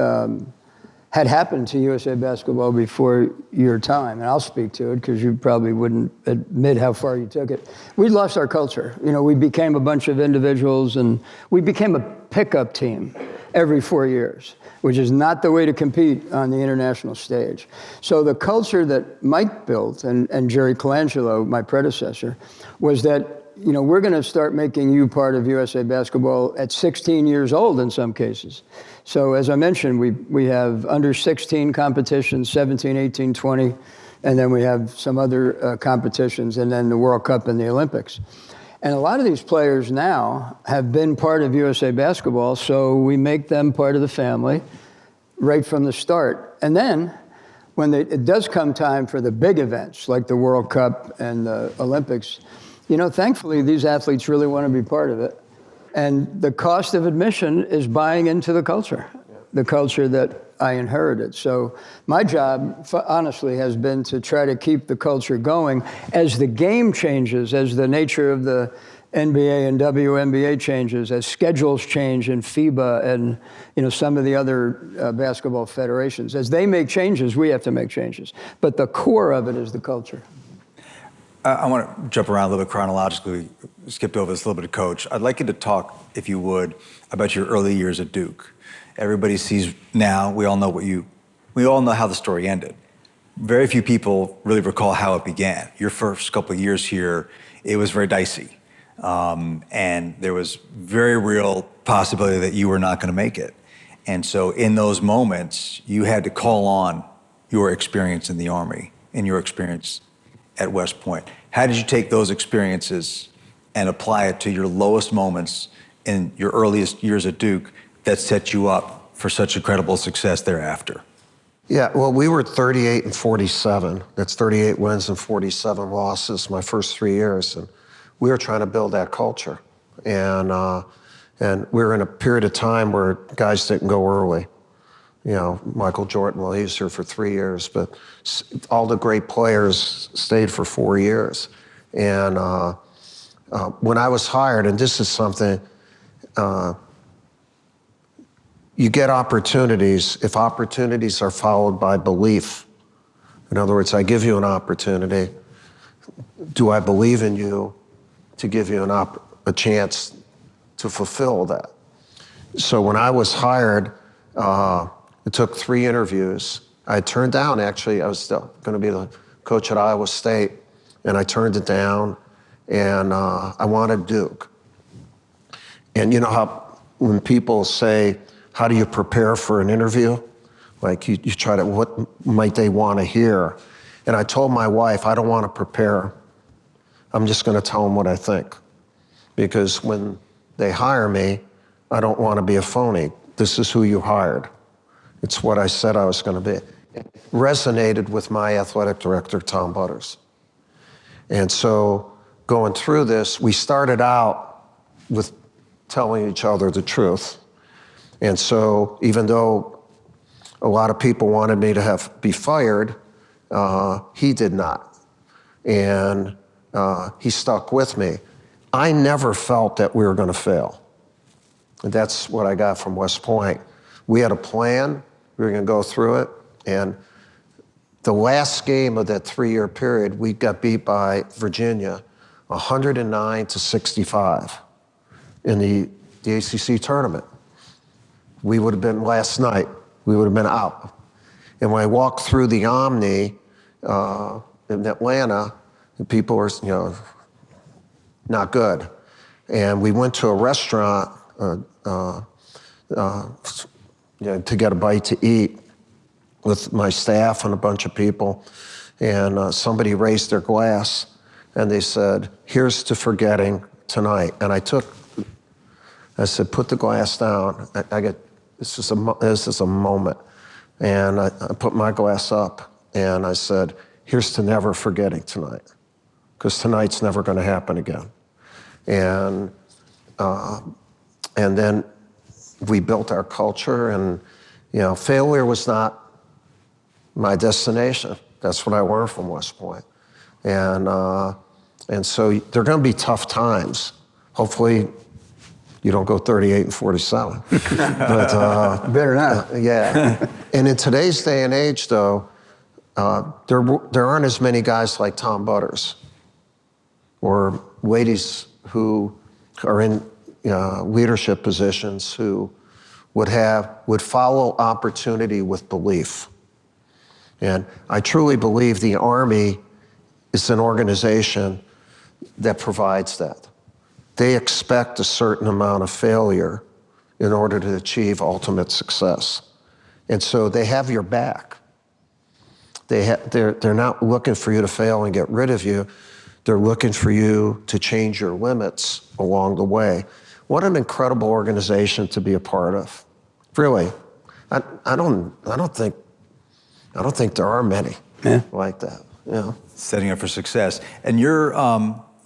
had happened to USA Basketball before your time, and I'll speak to it because you probably wouldn't admit how far you took it. We lost our culture. You know, we became a bunch of individuals, and we became a pickup team every 4 years, which is not the way to compete on the international stage. So the culture that Mike built, and Jerry Colangelo, my predecessor, was that, you know, we're going to start making you part of USA Basketball at 16 years old in some cases. So as I mentioned, we have under 16 competitions, 17, 18, 20, and then we have some other competitions, and then the World Cup and the Olympics. And a lot of these players now have been part of USA Basketball, so we make them part of the family right from the start. And then when it does come time for the big events, like the World Cup and the Olympics, you know, thankfully, these athletes really want to be part of it. And the cost of admission is buying into the culture that I inherited. So my job, honestly, has been to try to keep the culture going as the game changes, as the nature of the NBA and WNBA changes, as schedules change in FIBA and, you know, some of the other basketball federations. As they make changes, we have to make changes. But the core of it is the culture. I want to jump around a little bit chronologically, skipped over this a little bit, Coach. I'd like you to talk, if you would, about your early years at Duke. Everybody sees now, we all know how the story ended. Very few people really recall how it began. Your first couple of years here, it was very dicey. And there was very real possibility that you were not going to make it. And so in those moments, you had to call on your experience in the Army and your experience at West Point. How did you take those experiences and apply it to your lowest moments in your earliest years at Duke that set you up for such incredible success thereafter? Yeah, well, we were 38 and 47. That's 38 wins and 47 losses my first 3 years. And we were trying to build that culture. And we were in a period of time where guys didn't go early. You know, Michael Jordan, well, he was here for 3 years, but all the great players stayed for 4 years. And when I was hired, and this is something, you get opportunities if opportunities are followed by belief. In other words, I give you an opportunity. Do I believe in you to give you a chance to fulfill that? So when I was hired, it took 3 interviews. I turned down, actually, I was still going to be the coach at Iowa State, and I turned it down, and I wanted Duke. And you know how when people say, how do you prepare for an interview? Like you try to, what might they want to hear? And I told my wife, I don't want to prepare. I'm just going to tell them what I think. Because when they hire me, I don't want to be a phony. This is who you hired. It's what I said I was going to be. It resonated with my athletic director, Tom Butters. And so going through this, we started out with telling each other the truth. And so even though a lot of people wanted me to be fired, he did not. And he stuck with me. I never felt that we were going to fail. And that's what I got from West Point. We had a plan. We were going to go through it. And the last game of that 3-year period, we got beat by Virginia 109-65 in the ACC tournament. We would have been last night. We would have been out. And when I walked through the Omni in Atlanta, people were, you know, not good. And we went to a restaurant to get a bite to eat with my staff and a bunch of people. And somebody raised their glass and they said, here's to forgetting tonight. And I said, put the glass down. This is a moment. And I put my glass up and I said, here's to never forgetting tonight, because tonight's never going to happen again. And then we built our culture, and you know, failure was not my destination. That's what I learned from West Point. And so there are going to be tough times. Hopefully You don't go 38 and 47. But Better not. yeah. And in today's day and age, though, there aren't as many guys like Tom Butters or ladies who are in leadership positions who would follow opportunity with belief. And I truly believe the Army is an organization that provides that. They expect a certain amount of failure in order to achieve ultimate success. And so they have your back. They're not looking for you to fail and get rid of you. They're looking for you to change your limits along the way. What an incredible organization to be a part of. Really, I don't think there are many like that. Yeah. Setting up for success. And you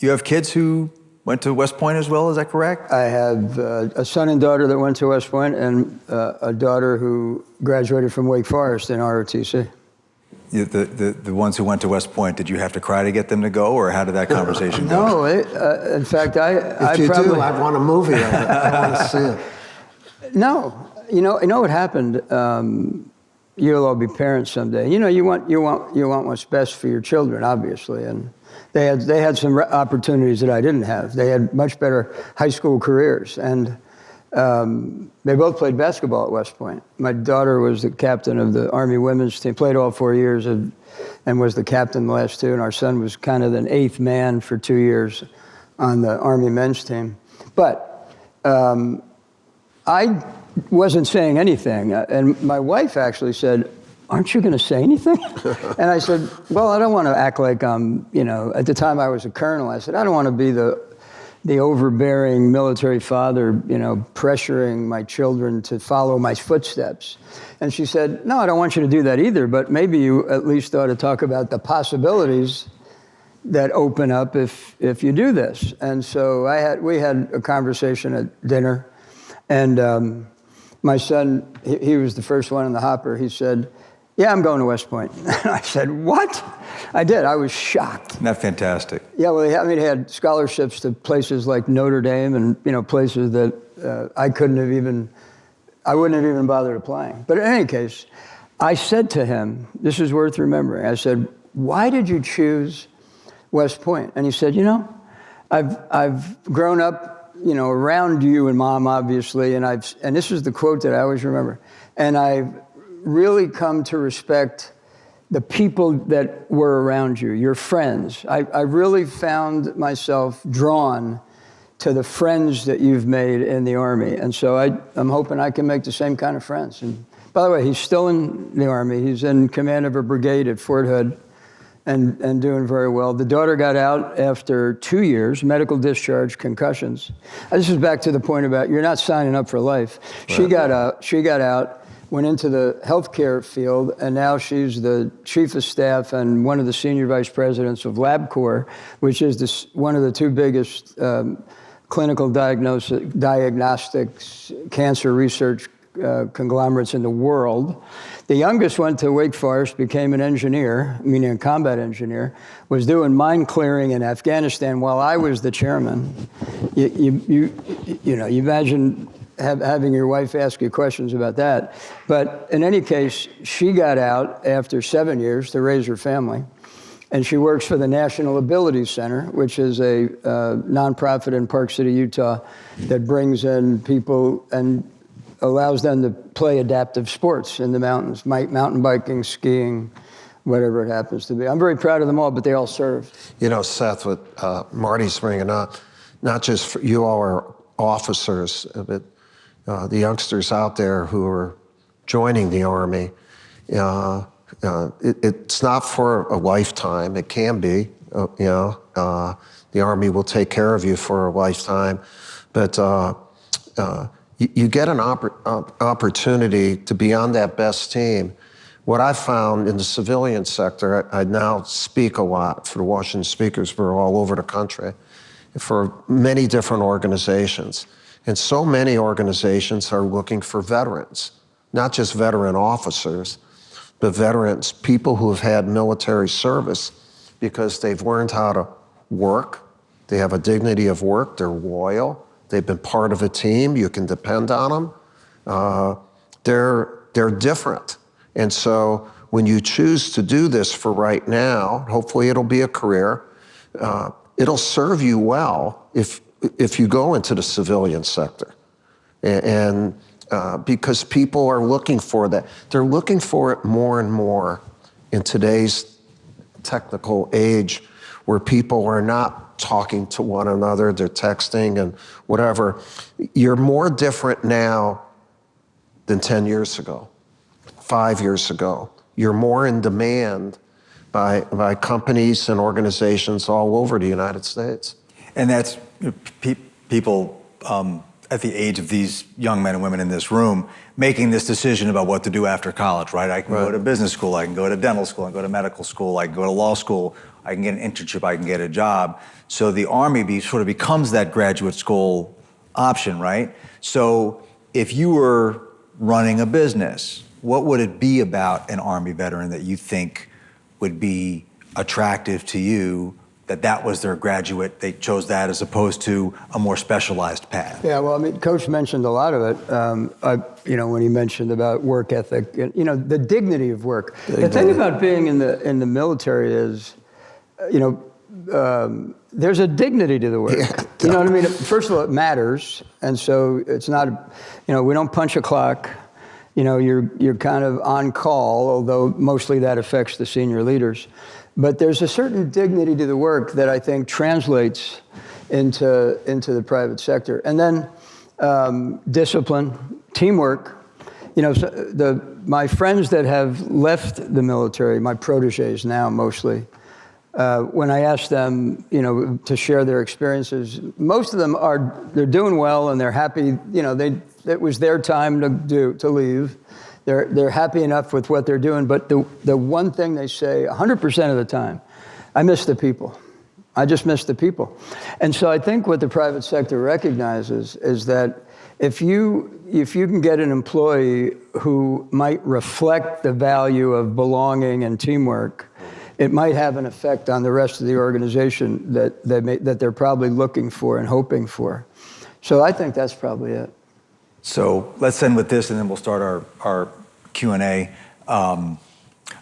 have kids who went to West Point as well, is that correct? I have a son and daughter that went to West Point and a daughter who graduated from Wake Forest in ROTC. The ones who went to West Point, did you have to cry to get them to go, or how did that conversation go? No, in fact, If you do, I'd want a movie of it. I want to see it. No, you know what happened. You'll all be parents someday. You know, you want what's best for your children, obviously, and they had some opportunities that I didn't have. They had much better high school careers, and they both played basketball at West Point. My daughter was the captain of the Army women's team, played all 4 years, and was the captain the last two, and our son was kind of an eighth man for 2 years on the Army men's team. But I wasn't saying anything, and my wife actually said, "Aren't you going to say anything?" And I said, "Well, I don't want to act like I'm, at the time I was a colonel, I said, I don't want to be the overbearing military father, pressuring my children to follow my footsteps." And she said, "No, I don't want you to do that either, but maybe you at least ought to talk about the possibilities that open up if you do this." And so we had a conversation at dinner, and my son, he was the first one in the hopper. He said, "Yeah, I'm going to West Point." And I said, "What?" I did. I was shocked. Isn't that fantastic? Yeah, well, they had scholarships to places like Notre Dame and, places that I wouldn't have even bothered applying. But in any case, I said to him, this is worth remembering. I said, "Why did you choose West Point?" And he said, I've grown up, around you and Mom, obviously, and this is the quote that I always remember, and I've really come to respect the people that were around you, your friends. I really found myself drawn to the friends that you've made in the Army. And so I'm hoping I can make the same kind of friends. And by the way, he's still in the Army. He's in command of a brigade at Fort Hood and doing very well. The daughter got out after 2 years, medical discharge, concussions. This is back to the point about you're not signing up for life. Right. She got out, went into the healthcare field, and now she's the chief of staff and one of the senior vice presidents of LabCorp, which is one of the two biggest clinical diagnostics cancer research conglomerates in the world. The youngest went to Wake Forest, became an engineer, meaning a combat engineer, was doing mine clearing in Afghanistan while I was the chairman. You imagine having your wife ask you questions about that. But in any case, she got out after 7 years to raise her family. And she works for the National Ability Center, which is a nonprofit in Park City, Utah, that brings in people and allows them to play adaptive sports in the mountains, mountain biking, skiing, whatever it happens to be. I'm very proud of them all, but they all served. Seth, what Marty's bringing up, not just for you all are officers, but the youngsters out there who are joining the Army, it's not for a lifetime. It can be, the Army will take care of you for a lifetime, but you get an opportunity to be on that best team. What I found in the civilian sector, I now speak a lot for the Washington Speakers Bureau all over the country, for many different organizations. And so many organizations are looking for veterans, not just veteran officers, but veterans, people who have had military service because they've learned how to work, they have a dignity of work, they're loyal, They've been part of a team. You can depend on them. They're different. And so when you choose to do this for right now, hopefully it'll be a career, it'll serve you well if you go into the civilian sector. And because people are looking for that. They're looking for it more and more in today's technical age where people are not talking to one another, they're texting and whatever. You're more different now than 10 years ago, 5 years ago. You're more in demand by companies and organizations all over the United States. And that's people at the age of these young men and women in this room making this decision about what to do after college, right? I can go to business school, I can go to dental school, I can go to medical school, I can go to law school, I can get an internship, I can get a job. So the Army sort of becomes that graduate school option, right? So if you were running a business, what would it be about an Army veteran that you think would be attractive to you, that was their graduate, they chose that as opposed to a more specialized path? Yeah, well, I mean, Coach mentioned a lot of it. When he mentioned about work ethic, the dignity of work. The thing about being in the military is, there's a dignity to the work. Yeah. You know what I mean? First of all, it matters, and so it's not, we don't punch a clock. You're kind of on call, although mostly that affects the senior leaders. But there's a certain dignity to the work that I think translates into the private sector. And then discipline, teamwork. My friends that have left the military, my proteges now mostly, when I ask them, to share their experiences, most of them they're doing well and they're happy. It was their time to leave. They're happy enough with what they're doing, but the one thing they say 100% of the time, I miss the people. I just miss the people. And so I think what the private sector recognizes is that if you can get an employee who might reflect the value of belonging and teamwork, it might have an effect on the rest of the organization that they're probably looking for and hoping for. So I think that's probably it. So let's end with this, and then we'll start our Q&A. I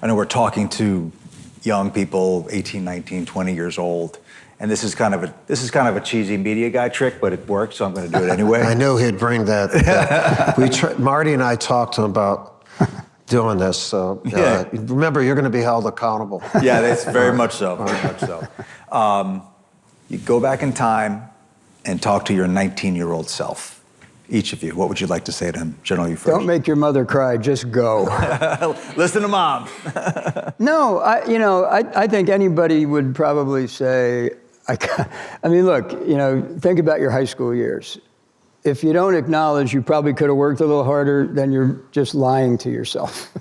know we're talking to young people, 18, 19, 20 years old, and this is kind of a cheesy media guy trick, but it works, so I'm going to do it anyway. I knew he'd bring that. Marty and I talked to him about doing this, so remember, you're going to be held accountable. Yeah, that's very much so, very much so. You go back in time and talk to your 19-year-old self. Each of you, what would you like to say to him? General, you first. Don't make your mother cry, just go. Listen to mom. No, I think anybody would probably say, look, think about your high school years. If you don't acknowledge you probably could have worked a little harder, then you're just lying to yourself.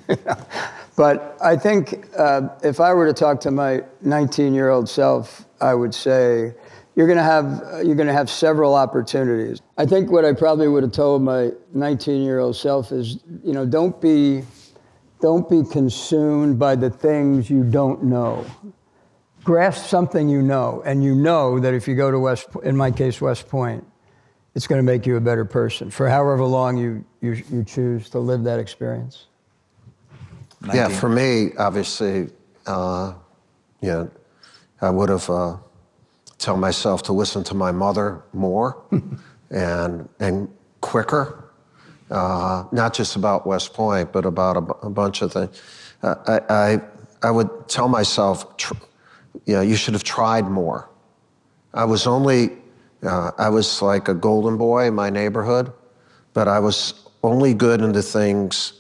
But I think if I were to talk to my 19-year-old self, I would say, you're going to have several opportunities. I think what I probably would have told my 19-year-old self is, don't be consumed by the things you don't know. Grasp something you know, and you know that if you go to in my case, West Point, it's going to make you a better person for however long you choose to live that experience. 19. Yeah, for me, obviously, I would have tell myself to listen to my mother more and quicker, not just about West Point, but about a bunch of things. I would tell myself, you should have tried more. I was like a golden boy in my neighborhood, but I was only good in the things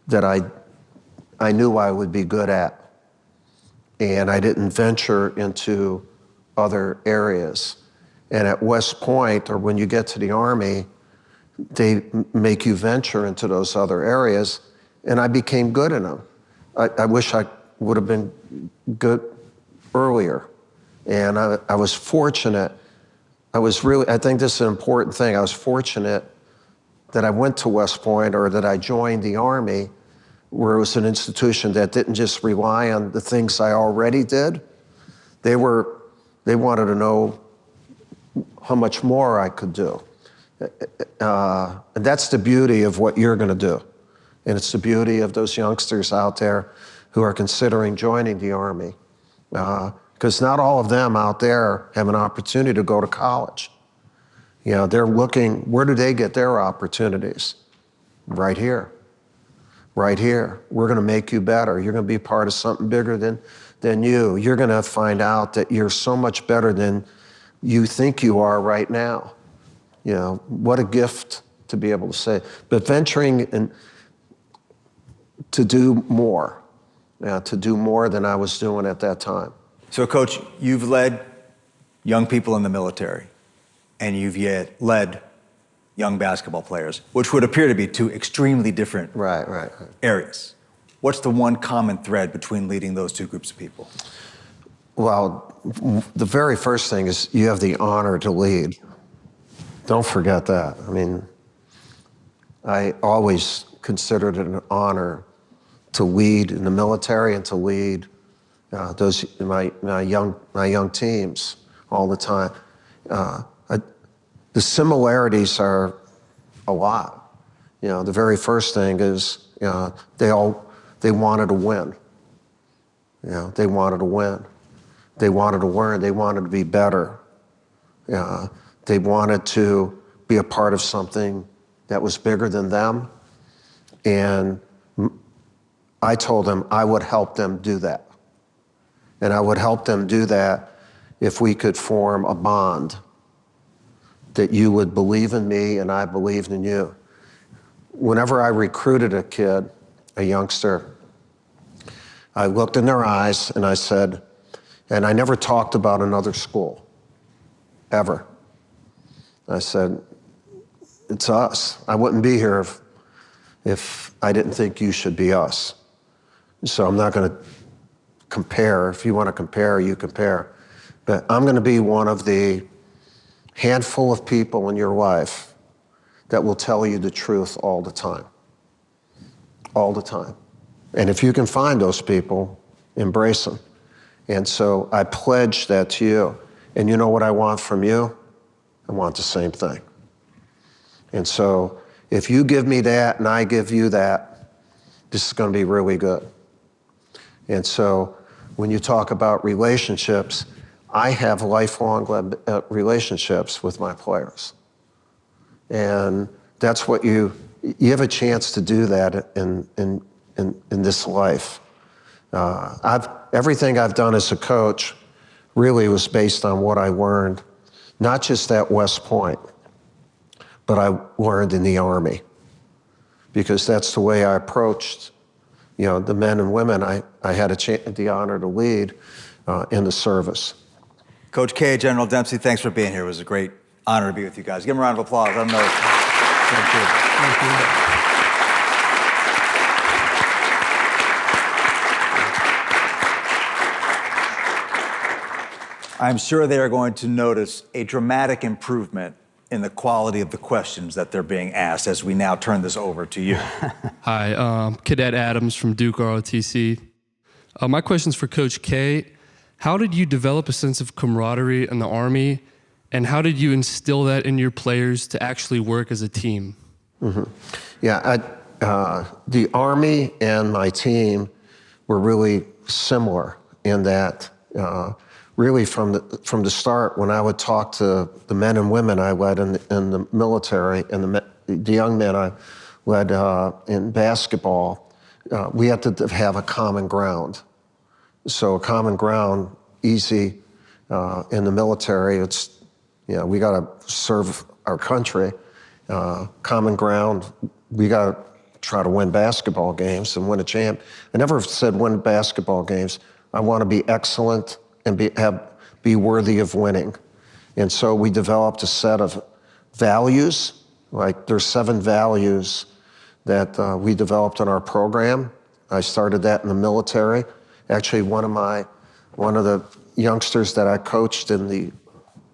that I knew I would be good at. And I didn't venture into other areas. And at West Point, or when you get to the Army, they make you venture into those other areas, and I became good in them. I wish I would have been good earlier. And I was fortunate. I think this is an important thing. I was fortunate that I went to West Point, or that I joined the Army, where it was an institution that didn't just rely on the things I already did. They wanted to know how much more I could do. And that's the beauty of what you're going to do. And it's the beauty of those youngsters out there who are considering joining the Army. Because not all of them out there have an opportunity to go to college. You know, they're looking, where do they get their opportunities? Right here. Right here. We're going to make you better. You're going to be part of something bigger than you. You're going to find out that you're so much better than you think you are right now. You know, what a gift to be able to say. But venturing in, to do more than I was doing at that time. So, Coach, you've led young people in the military, and you've yet led young basketball players, which would appear to be two extremely different areas. What's the one common thread between leading those two groups of people? Well, the very first thing is you have the honor to lead. Don't forget that. I mean, I always considered it an honor to lead in the military and to lead my young teams all the time. The similarities are a lot. You know, the very first thing is they wanted to win. You know, they wanted to win. They wanted to learn. They wanted to be better. They wanted to be a part of something that was bigger than them. And I told them I would help them do that. And I would help them do that if we could form a bond, that you would believe in me and I believed in you. Whenever I recruited a kid, a youngster, I looked in their eyes and I said, and I never talked about another school, ever. I said, it's us. I wouldn't be here if I didn't think you should be us. So I'm not going to compare. If you want to compare, you compare. But I'm going to be one of the handful of people in your life that will tell you the truth all the time. All the time. And if you can find those people, embrace them. And so I pledge that to you. And you know what I want from you? I want the same thing. And so if you give me that and I give you that, this is going to be really good. And so when you talk about relationships, I have lifelong relationships with my players. And that's what you have a chance to do that in this life. Everything I've done as a coach really was based on what I learned, not just at West Point, but I learned in the Army, because that's the way I approached, the men and women I had the honor to lead in the service. Coach K, General Dempsey, thanks for being here. It was a great honor to be with you guys. Give them a round of applause. Let them know. Thank you. Thank you. I'm sure they are going to notice a dramatic improvement in the quality of the questions that they're being asked as we now turn this over to you. Hi, Cadet Adams from Duke ROTC. My question's for Coach K. How did you develop a sense of camaraderie in the Army, and how did you instill that in your players to actually work as a team? Mm-hmm. Yeah, the Army and my team were really similar in that really from the start, when I would talk to the men and women I led in the military and the young men I led in basketball, we had to have a common ground. So a common ground, easy in the military. It's we got to serve our country. Common ground, we got to try to win basketball games and win a champ. I never said win basketball games. I want to be excellent and be worthy of winning. And so we developed a set of values, like there's 7 values that we developed in our program. I started that in the military. Actually, one of the youngsters that I coached in the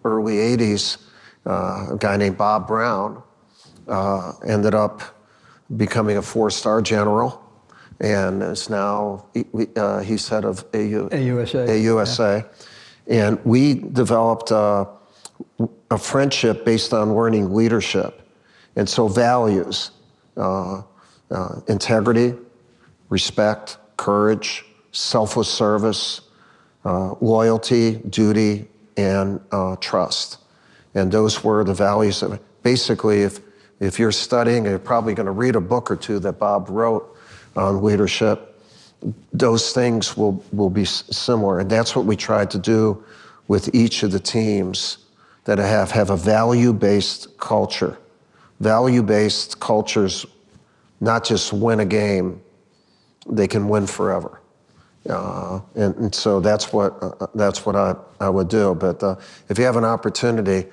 early 80s, a guy named Bob Brown, ended up becoming a 4-star general. And is now, he's head of AUSA. Yeah. And we developed a friendship based on learning leadership. And so values, integrity, respect, courage, selfless service, loyalty, duty, and trust. And those were the values that, basically, if you're studying, you're probably going to read a book or two that Bob wrote on leadership, those things will be similar. And that's what we tried to do with each of the teams that have a value-based culture. Value-based cultures not just win a game, they can win forever. And so that's what I would do. But if you have an opportunity,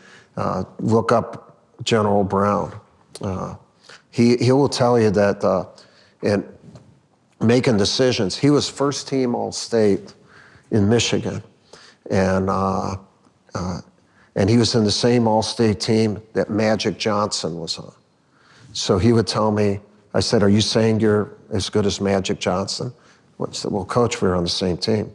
look up General Brown. He will tell you that in making decisions, he was first team All-State in Michigan, and he was in the same All-State team that Magic Johnson was on. So he would tell me, I said, "Are you saying you're as good as Magic Johnson?" He said, "Well, Coach, we were on the same team."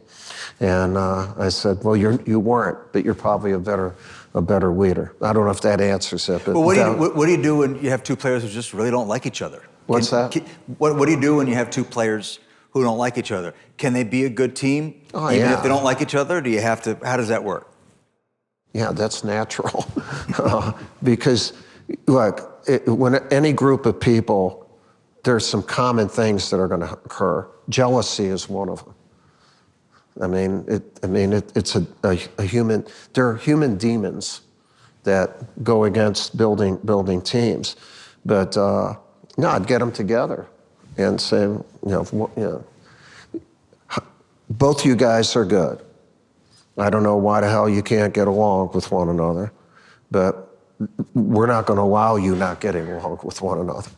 And I said, "Well, you weren't, but you're probably a better leader." I don't know if that answers it. But well, what do you do when you have two players who just really don't like each other? What's that? What do you do when you have two players who don't like each other? Can they be a good team even if they don't like each other? Do you have to? How does that work? Yeah, that's natural. Because, look, when any group of people, there's some common things that are going to occur. Jealousy is one of them. It's a human. There are human demons that go against building teams, but no, I'd get them together and say, both you guys are good. I don't know why the hell you can't get along with one another, but we're not going to allow you not getting along with one another.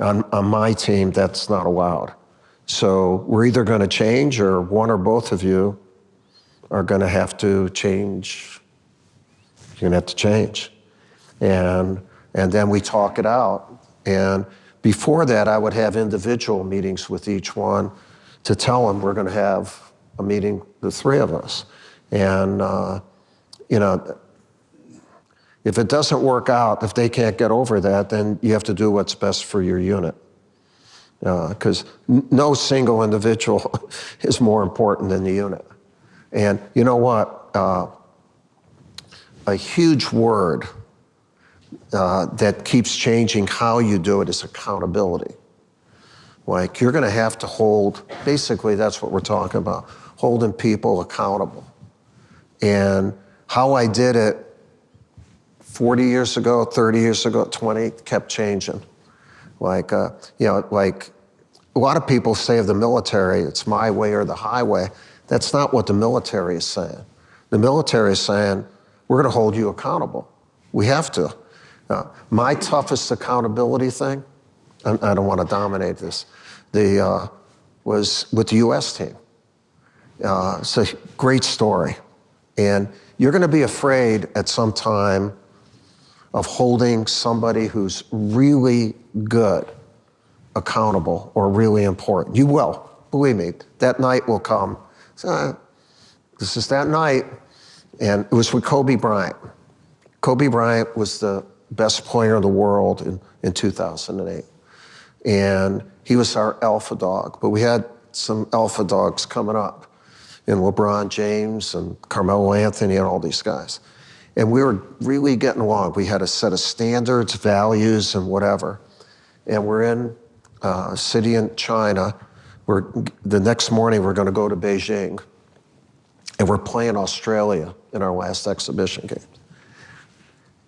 On my team, that's not allowed. So we're either going to change, or one or both of you are going to have to change. You're going to have to change. And then we talk it out. And before that, I would have individual meetings with each one to tell them we're going to have a meeting, the three of us. And, if it doesn't work out, if they can't get over that, then you have to do what's best for your unit. Because no single individual is more important than the unit. And you know what? A huge word that keeps changing how you do it is accountability. Like, you're going to have to hold, basically that's what we're talking about, holding people accountable. And how I did it 40 years ago, 30 years ago, 20, kept changing. Like a lot of people say of the military, it's my way or the highway. That's not what the military is saying. The military is saying, we're going to hold you accountable. We have to. My toughest accountability thing, I don't want to dominate this, was with the U.S. team. It's a great story. And you're going to be afraid at some time of holding somebody who's really good accountable or really important. You will, believe me. That night will come. So, this is that night. And it was with Kobe Bryant. Kobe Bryant was the best player in the world in 2008. And he was our alpha dog. But we had some alpha dogs coming up, in LeBron James and Carmelo Anthony and all these guys. And we were really getting along. We had a set of standards, values, and whatever. And we're in a city in China. The next morning, we're going to go to Beijing. And we're playing Australia in our last exhibition game.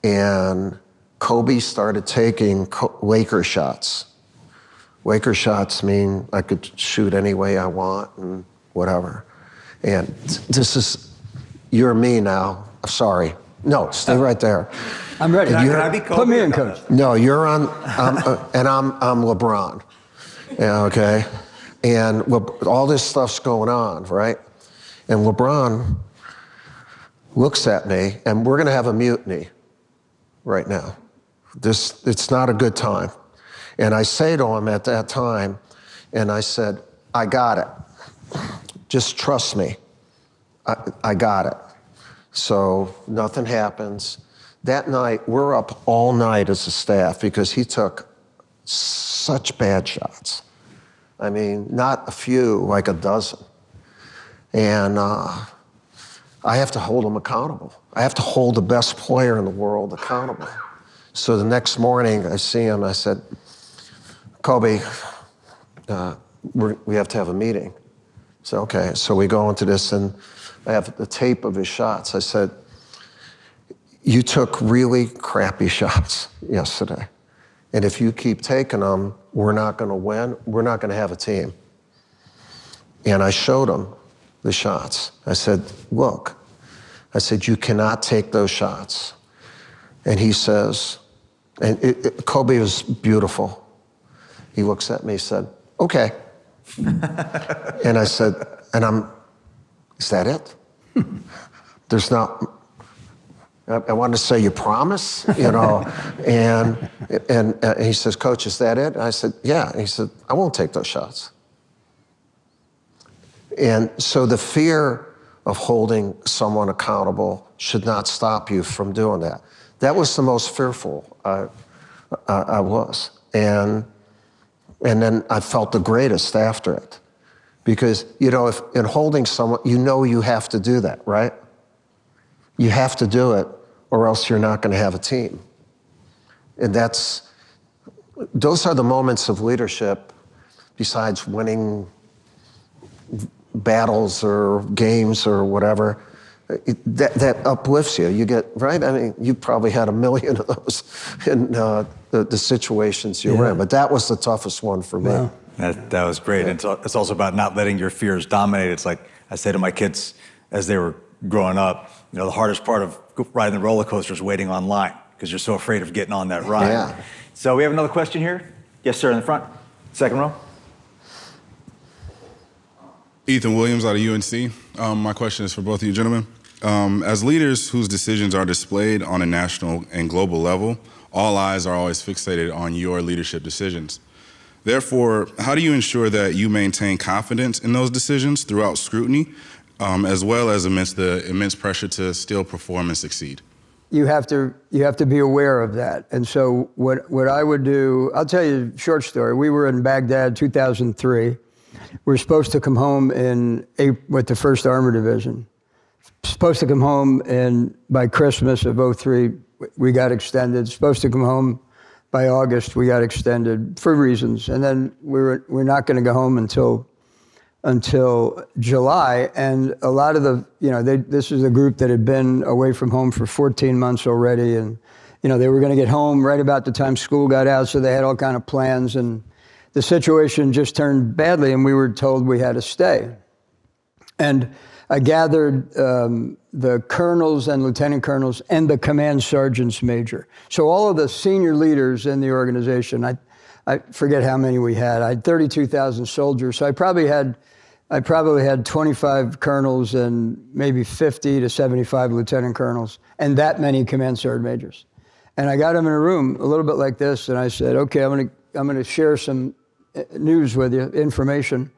And Kobe started taking Laker shots. Laker shots mean I could shoot any way I want and whatever. And this is, you're me now. Sorry. No, stay right there. I'm ready. Can I be Kobe? Put me in, Coach. No, you're on, and I'm LeBron. Yeah, okay? And all this stuff's going on, right? And LeBron looks at me, and we're going to have a mutiny right now. It's not a good time. And I say to him at that time, and I said, I got it. Just trust me. I got it. So nothing happens. That night, we're up all night as a staff because he took such bad shots. I mean, not a few, like a dozen. And I have to hold him accountable. I have to hold the best player in the world accountable. So the next morning, I see him, I said, Kobe, we have to have a meeting. So, okay, so we go into this, and I have the tape of his shots. I said, you took really crappy shots yesterday. And if you keep taking them, we're not gonna win, we're not gonna have a team. And I showed him the shots. I said, look, I said, you cannot take those shots. And he says, and Kobe was beautiful. He looks at me, he said, okay. And I said, is that it? There's not, I wanted to say, you promise? You know, and he says, Coach, is that it? And I said, yeah. And he said, I won't take those shots. And so the fear of holding someone accountable should not stop you from doing that. That was the most fearful I was. And then I felt the greatest after it. Because, you know, if in holding someone, you know you have to do that, right? You have to do it, or else you're not going to have a team. And those are the moments of leadership, besides winning battles or games or whatever, that uplifts you. You get, right? I mean, you probably had a million of those in the situations you were in, but that was the toughest one for me. Wow. That was great. And it's also about not letting your fears dominate. It's like I say to my kids as they were growing up, you know, the hardest part of riding the roller coaster is waiting online because you're so afraid of getting on that ride. Yeah. So we have another question here. Yes, sir, in the front, second row. Ethan Williams out of UNC. My question is for both of you gentlemen. As leaders whose decisions are displayed on a national and global level, all eyes are always fixated on your leadership decisions. Therefore, how do you ensure that you maintain confidence in those decisions throughout scrutiny, as well as amidst the immense pressure to still perform and succeed? You have to be aware of that. And so what I would do, I'll tell you a short story. We were in Baghdad 2003. We were supposed to come home with the 1st Armor Division. Supposed to come home by Christmas of '03, we got extended. Supposed to come home by August, we got extended for reasons. And then we're not going to go home until July. And a lot of this is a group that had been away from home for 14 months already. And, you know, they were going to get home right about the time school got out. So they had all kind of plans. And the situation just turned badly. And we were told we had to stay. And I gathered the colonels and lieutenant colonels and the command sergeants major. So all of the senior leaders in the organization, I forget how many we had. I had 32,000 soldiers. So I probably had 25 colonels and maybe 50 to 75 lieutenant colonels and that many command sergeant majors. And I got them in a room a little bit like this, and I said, okay, I'm gonna share some news with you, information.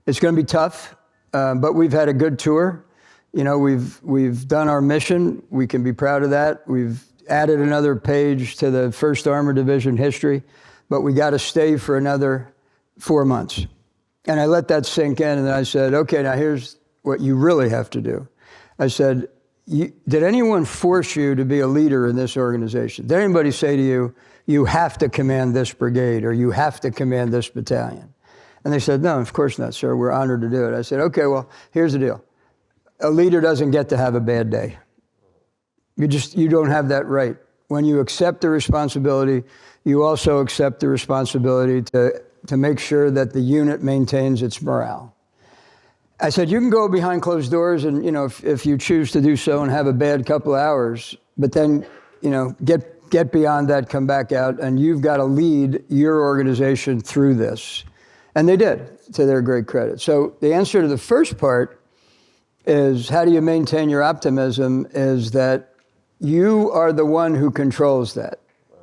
It's gonna be tough. But we've had a good tour. You know, we've done our mission. We can be proud of that. We've added another page to the 1st Armor Division history, but we got to stay for another 4 months. And I let that sink in, and then I said, okay, now here's what you really have to do. I said, did anyone force you to be a leader in this organization? Did anybody say to you, you have to command this brigade or you have to command this battalion? And they said, no, of course not, sir. We're honored to do it. I said, okay, well, here's the deal. A leader doesn't get to have a bad day. You don't have that right. When you accept the responsibility, you also accept the responsibility to make sure that the unit maintains its morale. I said, you can go behind closed doors and, you know, if you choose to do so and have a bad couple of hours, but then, you know, get beyond that, come back out, and you've got to lead your organization through this. And they did, to their great credit. So the answer to the first part is, how do you maintain your optimism, is that you are the one who controls that.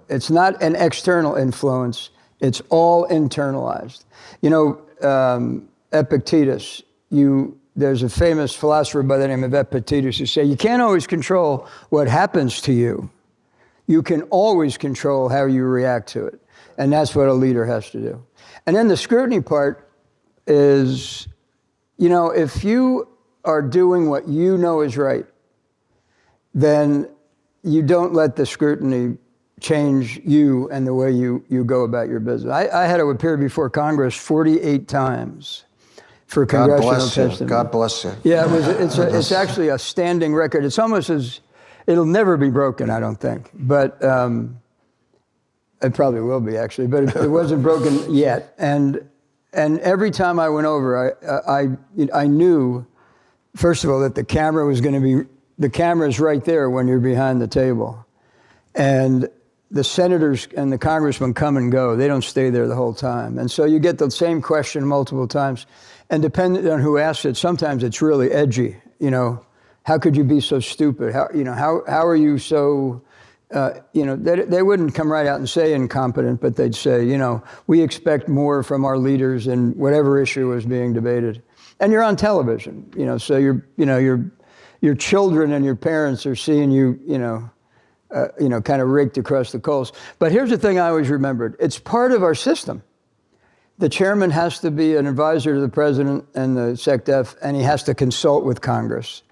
It's not an external influence, it's all internalized. You know, Epictetus, there's a famous philosopher by the name of Epictetus who said, you can't always control what happens to you, you can always control how you react to it. And that's what a leader has to do. And then the scrutiny part is, if you are doing what you know is right, then you don't let the scrutiny change you and the way you go about your business. I had to appear before Congress 48 times for congressional testimony. God bless you. Yeah, it's actually a standing record. It's almost it'll never be broken, I don't think. But it probably will be, actually, but it wasn't broken yet. And every time I went over, I knew, first of all, that the camera's right there when you're behind the table. And the senators and the congressmen come and go. They don't stay there the whole time. And so you get the same question multiple times. And depending on who asks it, sometimes it's really edgy. How could you be so stupid? How are you so, they wouldn't come right out and say incompetent, but they'd say, we expect more from our leaders in whatever issue is being debated. And you're on television, so your children and your parents are seeing you, kind of raked across the coals. But here's the thing I always remembered. It's part of our system. The chairman has to be an advisor to the president and the SecDef, and he has to consult with Congress.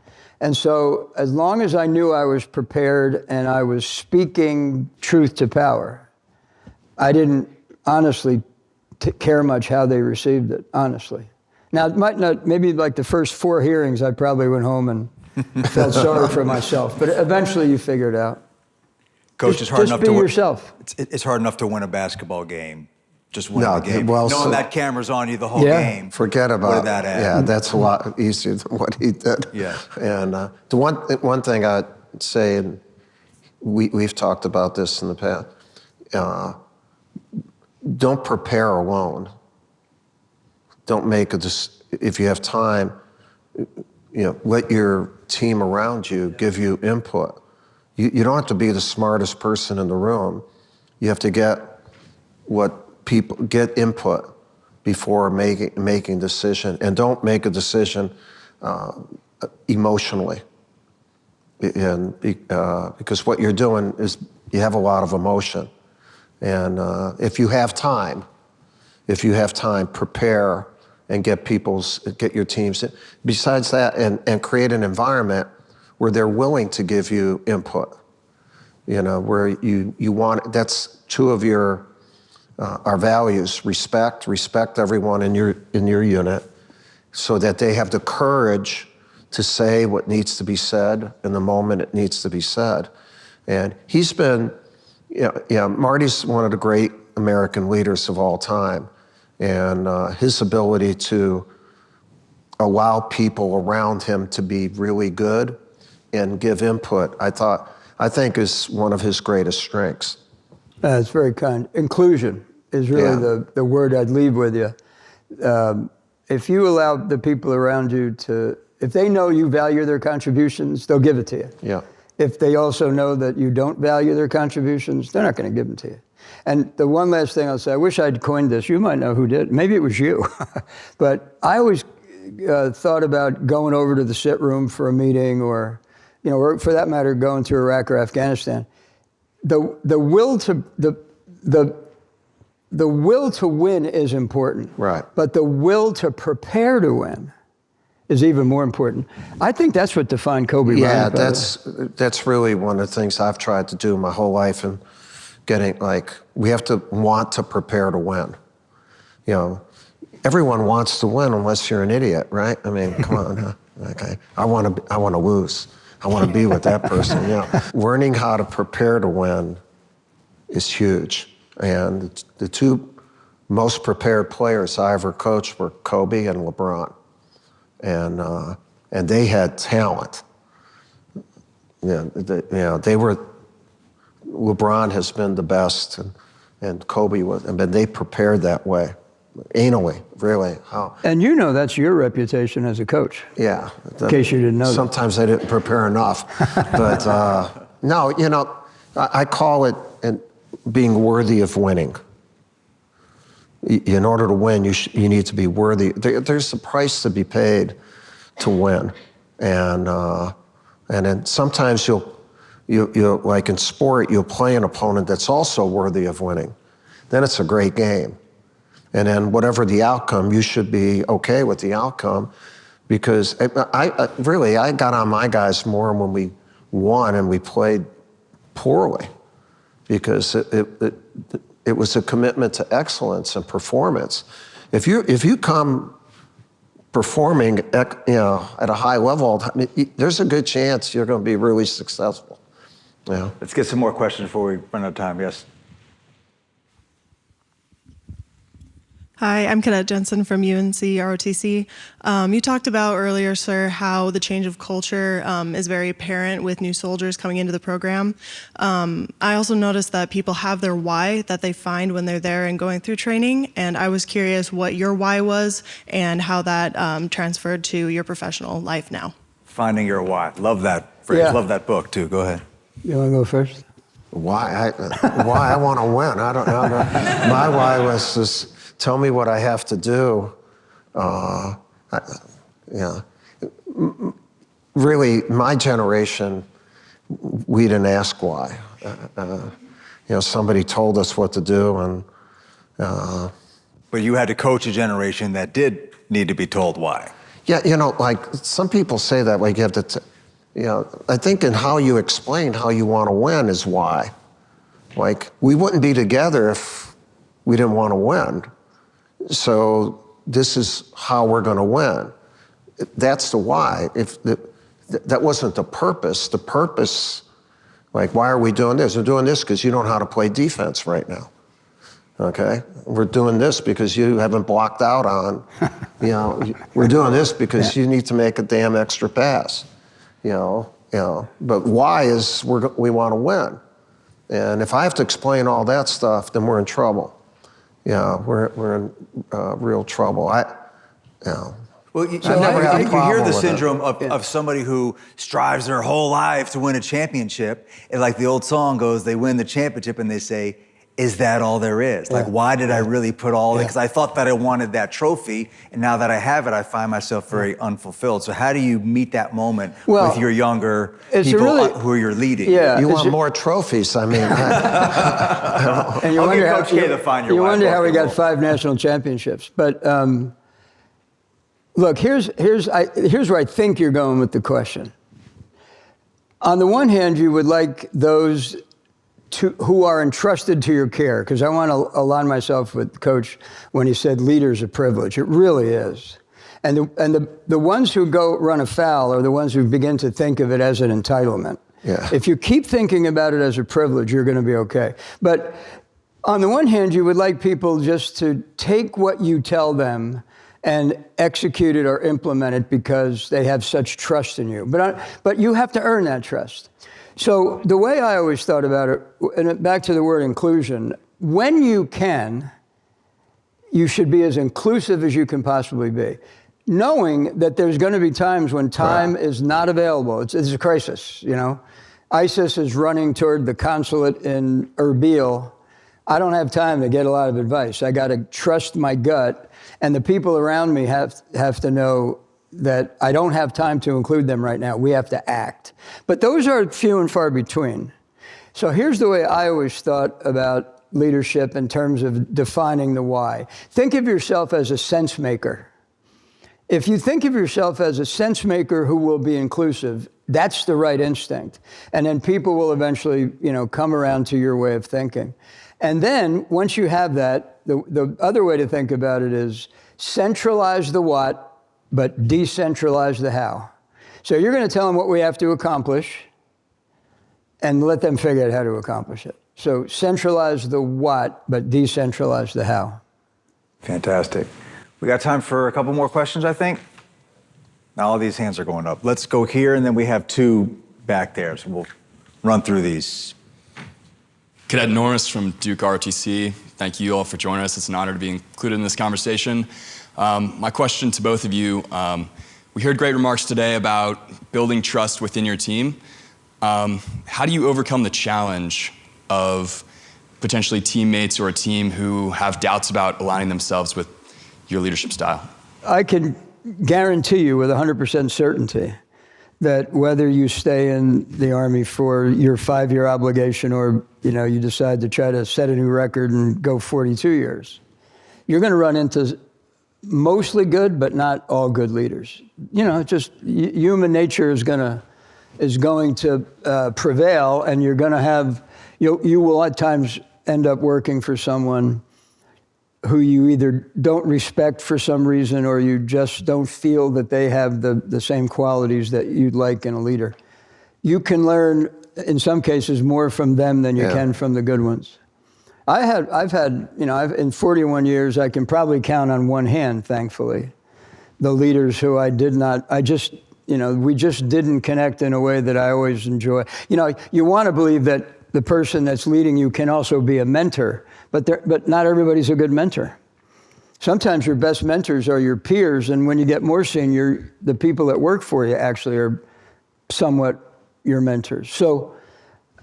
And so as long as I knew I was prepared and I was speaking truth to power, I didn't honestly care much how they received it, honestly. Now, it might not, maybe like the first 4 hearings, I probably went home and felt sorry for myself, but eventually you figure it out. Coach, it's hard enough to be win. yourself. It's hard enough to win a basketball game. Just win the game. Well, knowing that camera's on you the whole game. Forget about what did that add? Yeah, that's a lot easier than what he did. Yeah. And the one thing I'd say, and we've talked about this in the past, don't prepare alone. Don't make if you have time, let your team around you give you input. You don't have to be the smartest person in the room. You have to get input before making a decision, and don't make a decision emotionally. And because what you're doing is you have a lot of emotion, and if you have time, prepare and get your teams. Besides that, and create an environment where they're willing to give you input. Where you want. That's 2 of our values: respect everyone in your unit, so that they have the courage to say what needs to be said in the moment it needs to be said. And he's been, Marty's one of the great American leaders of all time, and his ability to allow people around him to be really good and give input, I think is one of his greatest strengths. That's very kind. Inclusion is really the word I'd leave with you. If you allow the people around you if they know you value their contributions, they'll give it to you. Yeah. If they also know that you don't value their contributions, they're not going to give them to you. And the one last thing I'll say, I wish I'd coined this. You might know who did. Maybe it was you. But I always thought about going over to the sit room for a meeting, or for that matter, going to Iraq or Afghanistan. The will to win is important. Right. But the will to prepare to win is even more important. I think that's what defined Kobe Bryant. Yeah, that's really one of the things I've tried to do my whole life, and we have to want to prepare to win. Everyone wants to win unless you're an idiot, right? I mean, come on. Huh? Okay, I want to lose. I want to be with that person. Learning how to prepare to win is huge. And the 2 most prepared players I ever coached were Kobe and LeBron. And they had talent. LeBron has been the best, and Kobe was, but they prepared that way, anally, really. And that's your reputation as a coach. Yeah. In case you didn't know. Sometimes I didn't prepare enough, but no, I call it being worthy of winning. In order to win, you need to be worthy. There's a price to be paid to win, and then sometimes You like in sport, you'll play an opponent that's also worthy of winning. Then it's a great game. And then whatever the outcome, you should be okay with the outcome, because I got on my guys more when we won and we played poorly, because it was a commitment to excellence and performance. If you come performing at a high level, there's a good chance you're going to be really successful. Yeah. Let's get some more questions before we run out of time. Yes. Hi, I'm Cadet Jensen from UNC ROTC. You talked about earlier, sir, how the change of culture is very apparent with new soldiers coming into the program. I also noticed that people have their why that they find when they're there and going through training, and I was curious what your why was and how that transferred to your professional life now. Finding your why. Love that phrase. Yeah. Love that book, too. Go ahead. You want to go first? Why I want to win. I don't know. My why was just tell me what I have to do. Really, my generation, we didn't ask why. Somebody told us what to do, and. But you had to coach a generation that did need to be told why. Yeah, like some people say that, like you have to. I think in how you explain how you want to win is why. Like, we wouldn't be together if we didn't want to win. So this is how we're going to win. That's the why. That wasn't the purpose. The purpose, like, why are we doing this? We're doing this because you don't know how to play defense right now. Okay? We're doing this because you haven't blocked out on, we're doing this because you need to make a damn extra pass. But why is we want to win. And if I have to explain all that stuff, then we're in trouble. We're in real trouble. Well, you hear the syndrome of somebody who strives their whole life to win a championship, and like the old song goes, they win the championship and they say, is that all there is? Like, why did I really put all in? Because I thought that I wanted that trophy, and now that I have it, I find myself very unfulfilled. So how do you meet that moment with your younger people who you're leading? You want more trophies, I mean. And you wonder how we got 5 national championships. But look, here's where I think you're going with the question. On the one hand, you would like those who are entrusted to your care, because I want to align myself with Coach when he said leader's a privilege. It really is. And the ones who go run afoul are the ones who begin to think of it as an entitlement. Yeah. If you keep thinking about it as a privilege, you're going to be okay. But on the one hand, you would like people just to take what you tell them and execute it or implement it because they have such trust in you. But you have to earn that trust. So the way I always thought about it, and back to the word inclusion, when you can, you should be as inclusive as you can possibly be, knowing that there's going to be times when time is not available. It's a crisis, ISIS is running toward the consulate in Erbil. I don't have time to get a lot of advice. I got to trust my gut, and the people around me have to know that I don't have time to include them right now. We have to act. But those are few and far between. So here's the way I always thought about leadership in terms of defining the why. Think of yourself as a sense maker. If you think of yourself as a sense maker who will be inclusive, that's the right instinct. And then people will eventually, come around to your way of thinking. And then once you have that, the other way to think about it is centralize the what, but decentralize the how. So you're going to tell them what we have to accomplish and let them figure out how to accomplish it. So centralize the what, but decentralize the how. Fantastic. We got time for a couple more questions, I think. Now all these hands are going up. Let's go here, and then we have 2 back there, so we'll run through these. Cadet Norris from Duke ROTC. Thank you all for joining us. It's an honor to be included in this conversation. My question to both of you, we heard great remarks today about building trust within your team. How do you overcome the challenge of potentially teammates or a team who have doubts about aligning themselves with your leadership style? I can guarantee you with 100% certainty that whether you stay in the Army for your 5-year obligation or, you decide to try to set a new record and go 42 years, you're going to run into mostly good, but not all good leaders. Just human nature is going to prevail, and you're going to have, you will at times end up working for someone who you either don't respect for some reason or you just don't feel that they have the same qualities that you'd like in a leader. You can learn, in some cases, more from them than you can from the good ones. I've had, in 41 years, I can probably count on one hand, thankfully, the leaders who we just didn't connect in a way that I always enjoy. You want to believe that the person that's leading you can also be a mentor, but not everybody's a good mentor. Sometimes your best mentors are your peers, and when you get more senior, the people that work for you actually are somewhat your mentors. So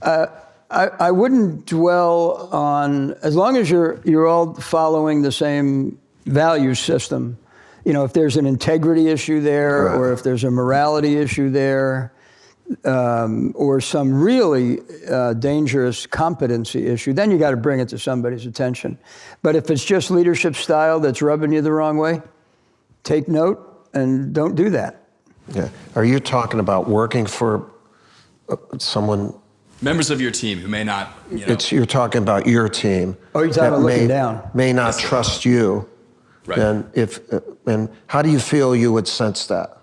I wouldn't dwell on, as long as you're all following the same value system, if there's an integrity issue there, or if there's a morality issue there, or some really dangerous competency issue, then you got to bring it to somebody's attention. But if it's just leadership style that's rubbing you the wrong way, take note and don't do that. Yeah. Are you talking about working for someone? Members of your team who may not, You're talking about your team. Oh, you're talking about looking down. May not trust you. Right. And how do you feel you would sense that?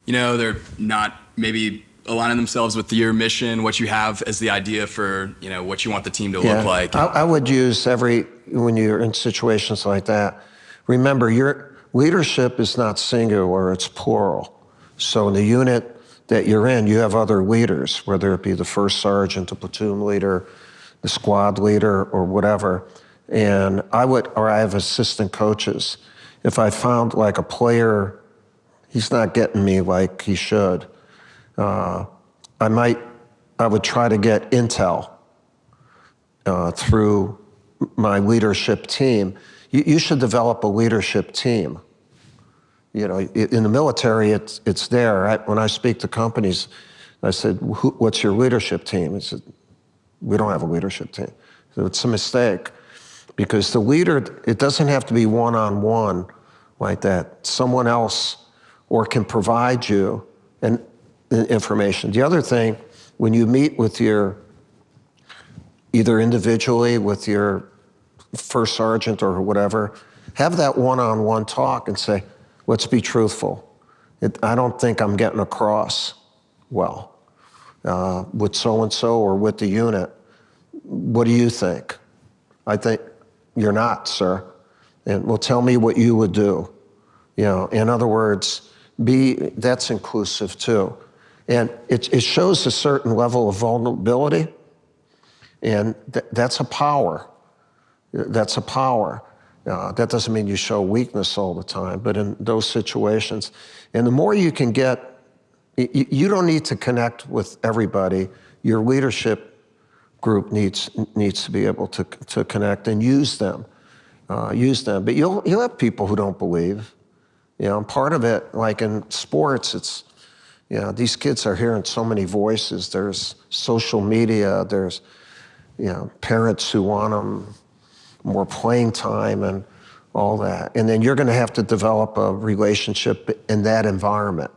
They're not maybe aligning themselves with your mission, what you have as the idea for, what you want the team to look like. I would use when you're in situations like that, remember your leadership is not singular, it's plural. So in the unit that you're in, you have other leaders, whether it be the first sergeant, the platoon leader, the squad leader, or whatever. And I have assistant coaches. If I found like a player, he's not getting me like he should, I would try to get intel through my leadership team. You should develop a leadership team. In the military, it's there. When I speak to companies, I said, what's your leadership team? He said, we don't have a leadership team. So it's a mistake, because the leader, it doesn't have to be one-on-one like that. Someone else can provide you information. The other thing, when you meet with either individually with your first sergeant or whatever, have that one-on-one talk and say, let's be truthful. I don't think I'm getting across well with so-and-so or with the unit. What do you think? I think you're not, sir. And well, tell me what you would do. In other words, that's inclusive too. And it shows a certain level of vulnerability, and that's a power. That's a power. That doesn't mean you show weakness all the time, but in those situations, and the more you can get, you don't need to connect with everybody. Your leadership group needs to be able to connect and use them. But you'll have people who don't believe. Part of it, like in sports, it's, these kids are hearing so many voices. There's social media, there's, parents who want them more playing time and all that. And then you're going to have to develop a relationship in that environment.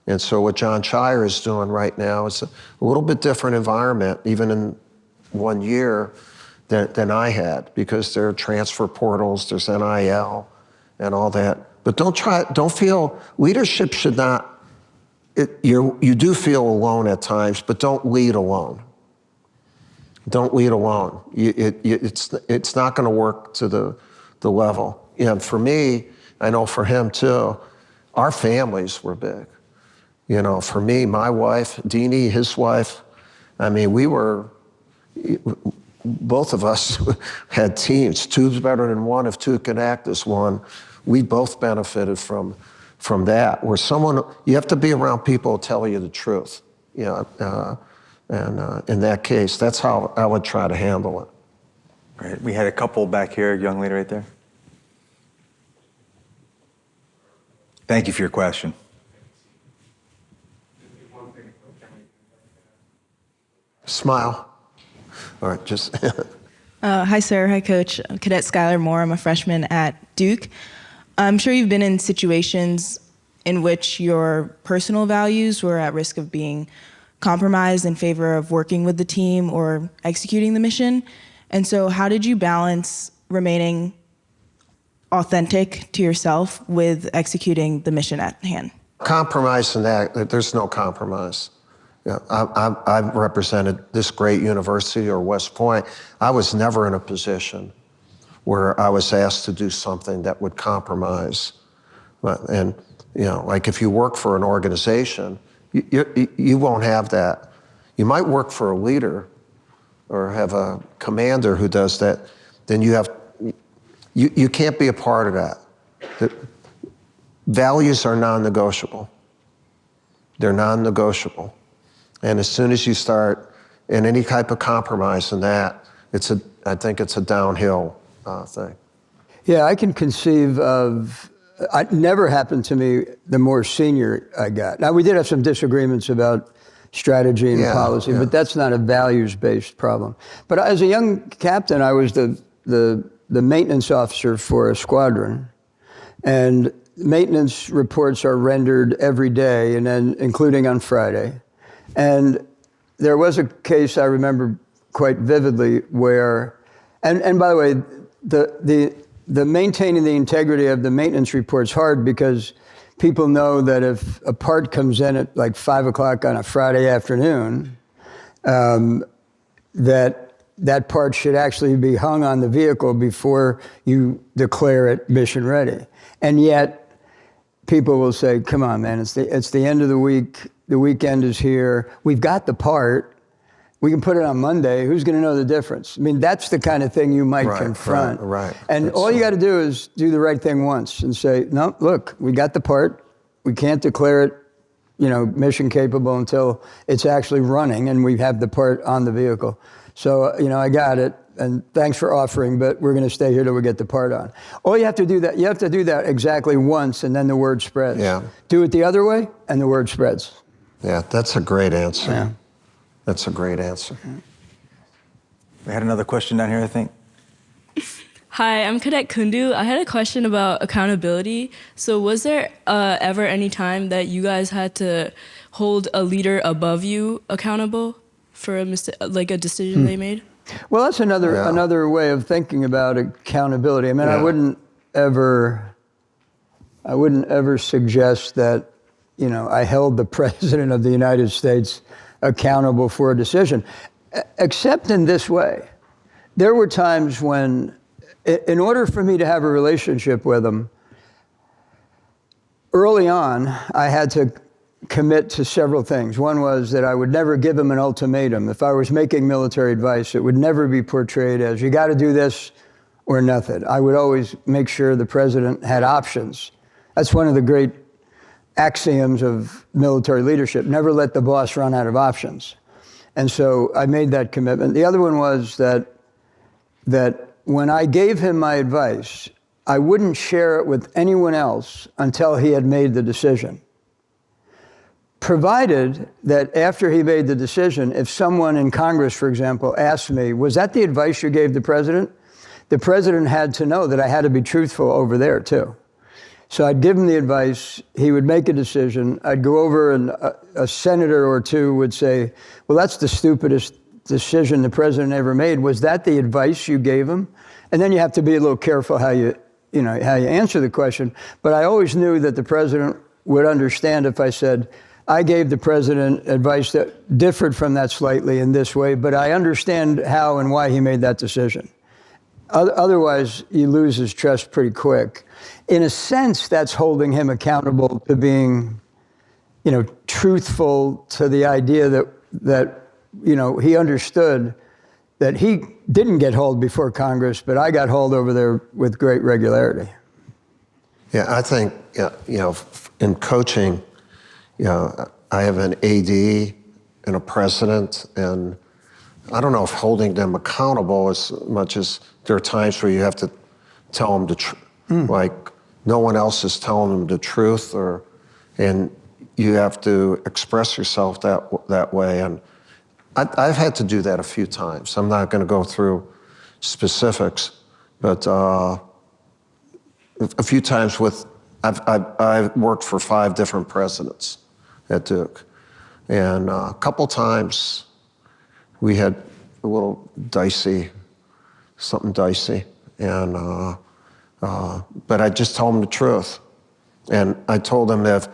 And so what John Shire is doing right now is a little bit different environment, even in 1 year, than I had, because there are transfer portals, there's NIL and all that. But don't feel, leadership should not, you do feel alone at times, but don't lead alone. Don't lead alone. It's not going to work to the level. And for me, I know for him too, our families were big. For me, my wife, Deanie, his wife, both of us had teams. Two's better than one if two can act as one. We both benefited from that, where you have to be around people who tell you the truth. And in that case, that's how I would try to handle it. Right. We had a couple back here, young lady right there. Thank you for your question. Smile. All right, just. Hi, sir. Hi, Coach. I'm Cadet Skylar Moore. I'm a freshman at Duke. I'm sure you've been in situations in which your personal values were at risk of being compromised in favor of working with the team or executing the mission. And so how did you balance remaining authentic to yourself with executing the mission at hand? Compromise in that, there's no compromise. Yeah, I've represented this great university or West Point. I was never in a position where I was asked to do something that would compromise. And, like if you work for an organization, you won't have that. You might work for a leader or have a commander who does that, then you can't be a part of that. The values are non-negotiable. They're non-negotiable. And as soon as you start in any type of compromise in that, I think it's a downhill thing. Yeah, I can conceive of, it never happened to me the more senior I got. Now, we did have some disagreements about strategy and policy, but that's not a values-based problem. But as a young captain, I was the maintenance officer for a squadron. And maintenance reports are rendered every day, and then including on Friday. And there was a case I remember quite vividly where, and by the way, the maintaining the integrity of the maintenance report's hard because people know that if a part comes in at like 5 o'clock on a Friday afternoon, that part should actually be hung on the vehicle before you declare it mission ready. And yet, people will say, come on, man, it's the end of the week. The weekend is here. We've got the part. We can put it on Monday. Who's going to know the difference? I mean, that's the kind of thing you might confront. Right. And all you got to do is do the right thing once and say, no, look, we got the part. We can't declare it, mission capable until it's actually running and we have the part on the vehicle. So, I got it. And thanks for offering, but we're going to stay here till we get the part on. All you have to do that. You have to do that exactly once, and then the word spreads. Yeah. Do it the other way, and the word spreads. Yeah, that's a great answer. Yeah. That's a great answer. We had another question down here, I think. Hi, I'm Cadet Kundu. I had a question about accountability. So was there ever any time that you guys had to hold a leader above you accountable for a decision they made? Well, that's another way of thinking about accountability. I mean, I wouldn't ever suggest that, I held the President of the United States accountable for a decision, except in this way. There were times when, in order for me to have a relationship with him, early on, I had to commit to several things. One was that I would never give him an ultimatum. If I was making military advice, it would never be portrayed as, you got to do this or nothing. I would always make sure the president had options. That's one of the great axioms of military leadership. Never let the boss run out of options. And so I made that commitment. The other one was that when I gave him my advice, I wouldn't share it with anyone else until he had made the decision. Provided that after he made the decision, if someone in Congress, for example, asked me, was that the advice you gave the president? The president had to know that I had to be truthful over there, too. So I'd give him the advice. He would make a decision. I'd go over and a senator or two would say, well, that's the stupidest decision the president ever made. Was that the advice you gave him? And then you have to be a little careful how you answer the question. But I always knew that the president would understand if I said, I gave the president advice that differed from that slightly in this way, but I understand how and why he made that decision. Otherwise, you lose his trust pretty quick. In a sense, that's holding him accountable to being, truthful to the idea that he understood that he didn't get hauled before Congress, but I got hauled over there with great regularity. Yeah, I think, in coaching, I have an AD and a president, and I don't know if holding them accountable as much as there are times where you have to tell them the truth, like no one else is telling them the truth, and you have to express yourself that way. And I've had to do that a few times. I'm not going to go through specifics, but a few times I've worked for 5 different presidents at Duke. And a couple times we had a little something dicey. And, but I just told them the truth. And I told them if,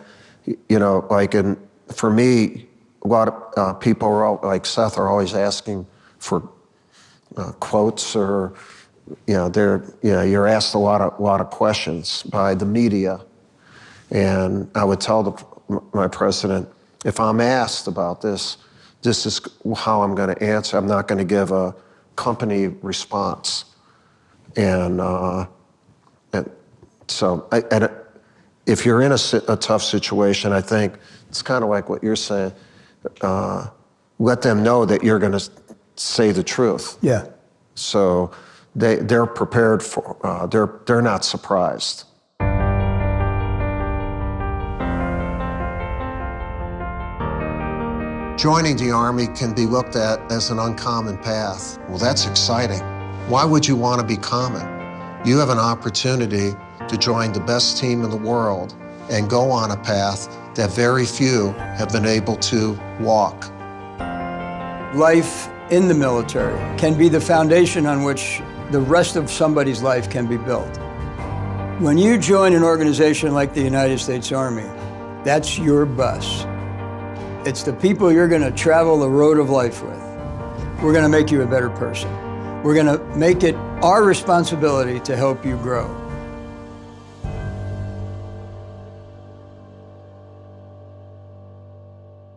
for me, a lot of people like Seth are always asking for quotes or, you're asked a lot of questions by the media. And I would tell my president, if I'm asked about this, this is how I'm going to answer. I'm not going to give a company response. And so if you're in a tough situation, I think it's kind of like what you're saying. Let them know that you're going to say the truth. Yeah. So they're prepared for. They're not surprised. Joining the Army can be looked at as an uncommon path. Well, that's exciting. Why would you want to be common? You have an opportunity to join the best team in the world and go on a path that very few have been able to walk. Life in the military can be the foundation on which the rest of somebody's life can be built. When you join an organization like the United States Army, that's your bus. It's the people you're going to travel the road of life with. We're going to make you a better person. We're going to make it our responsibility to help you grow.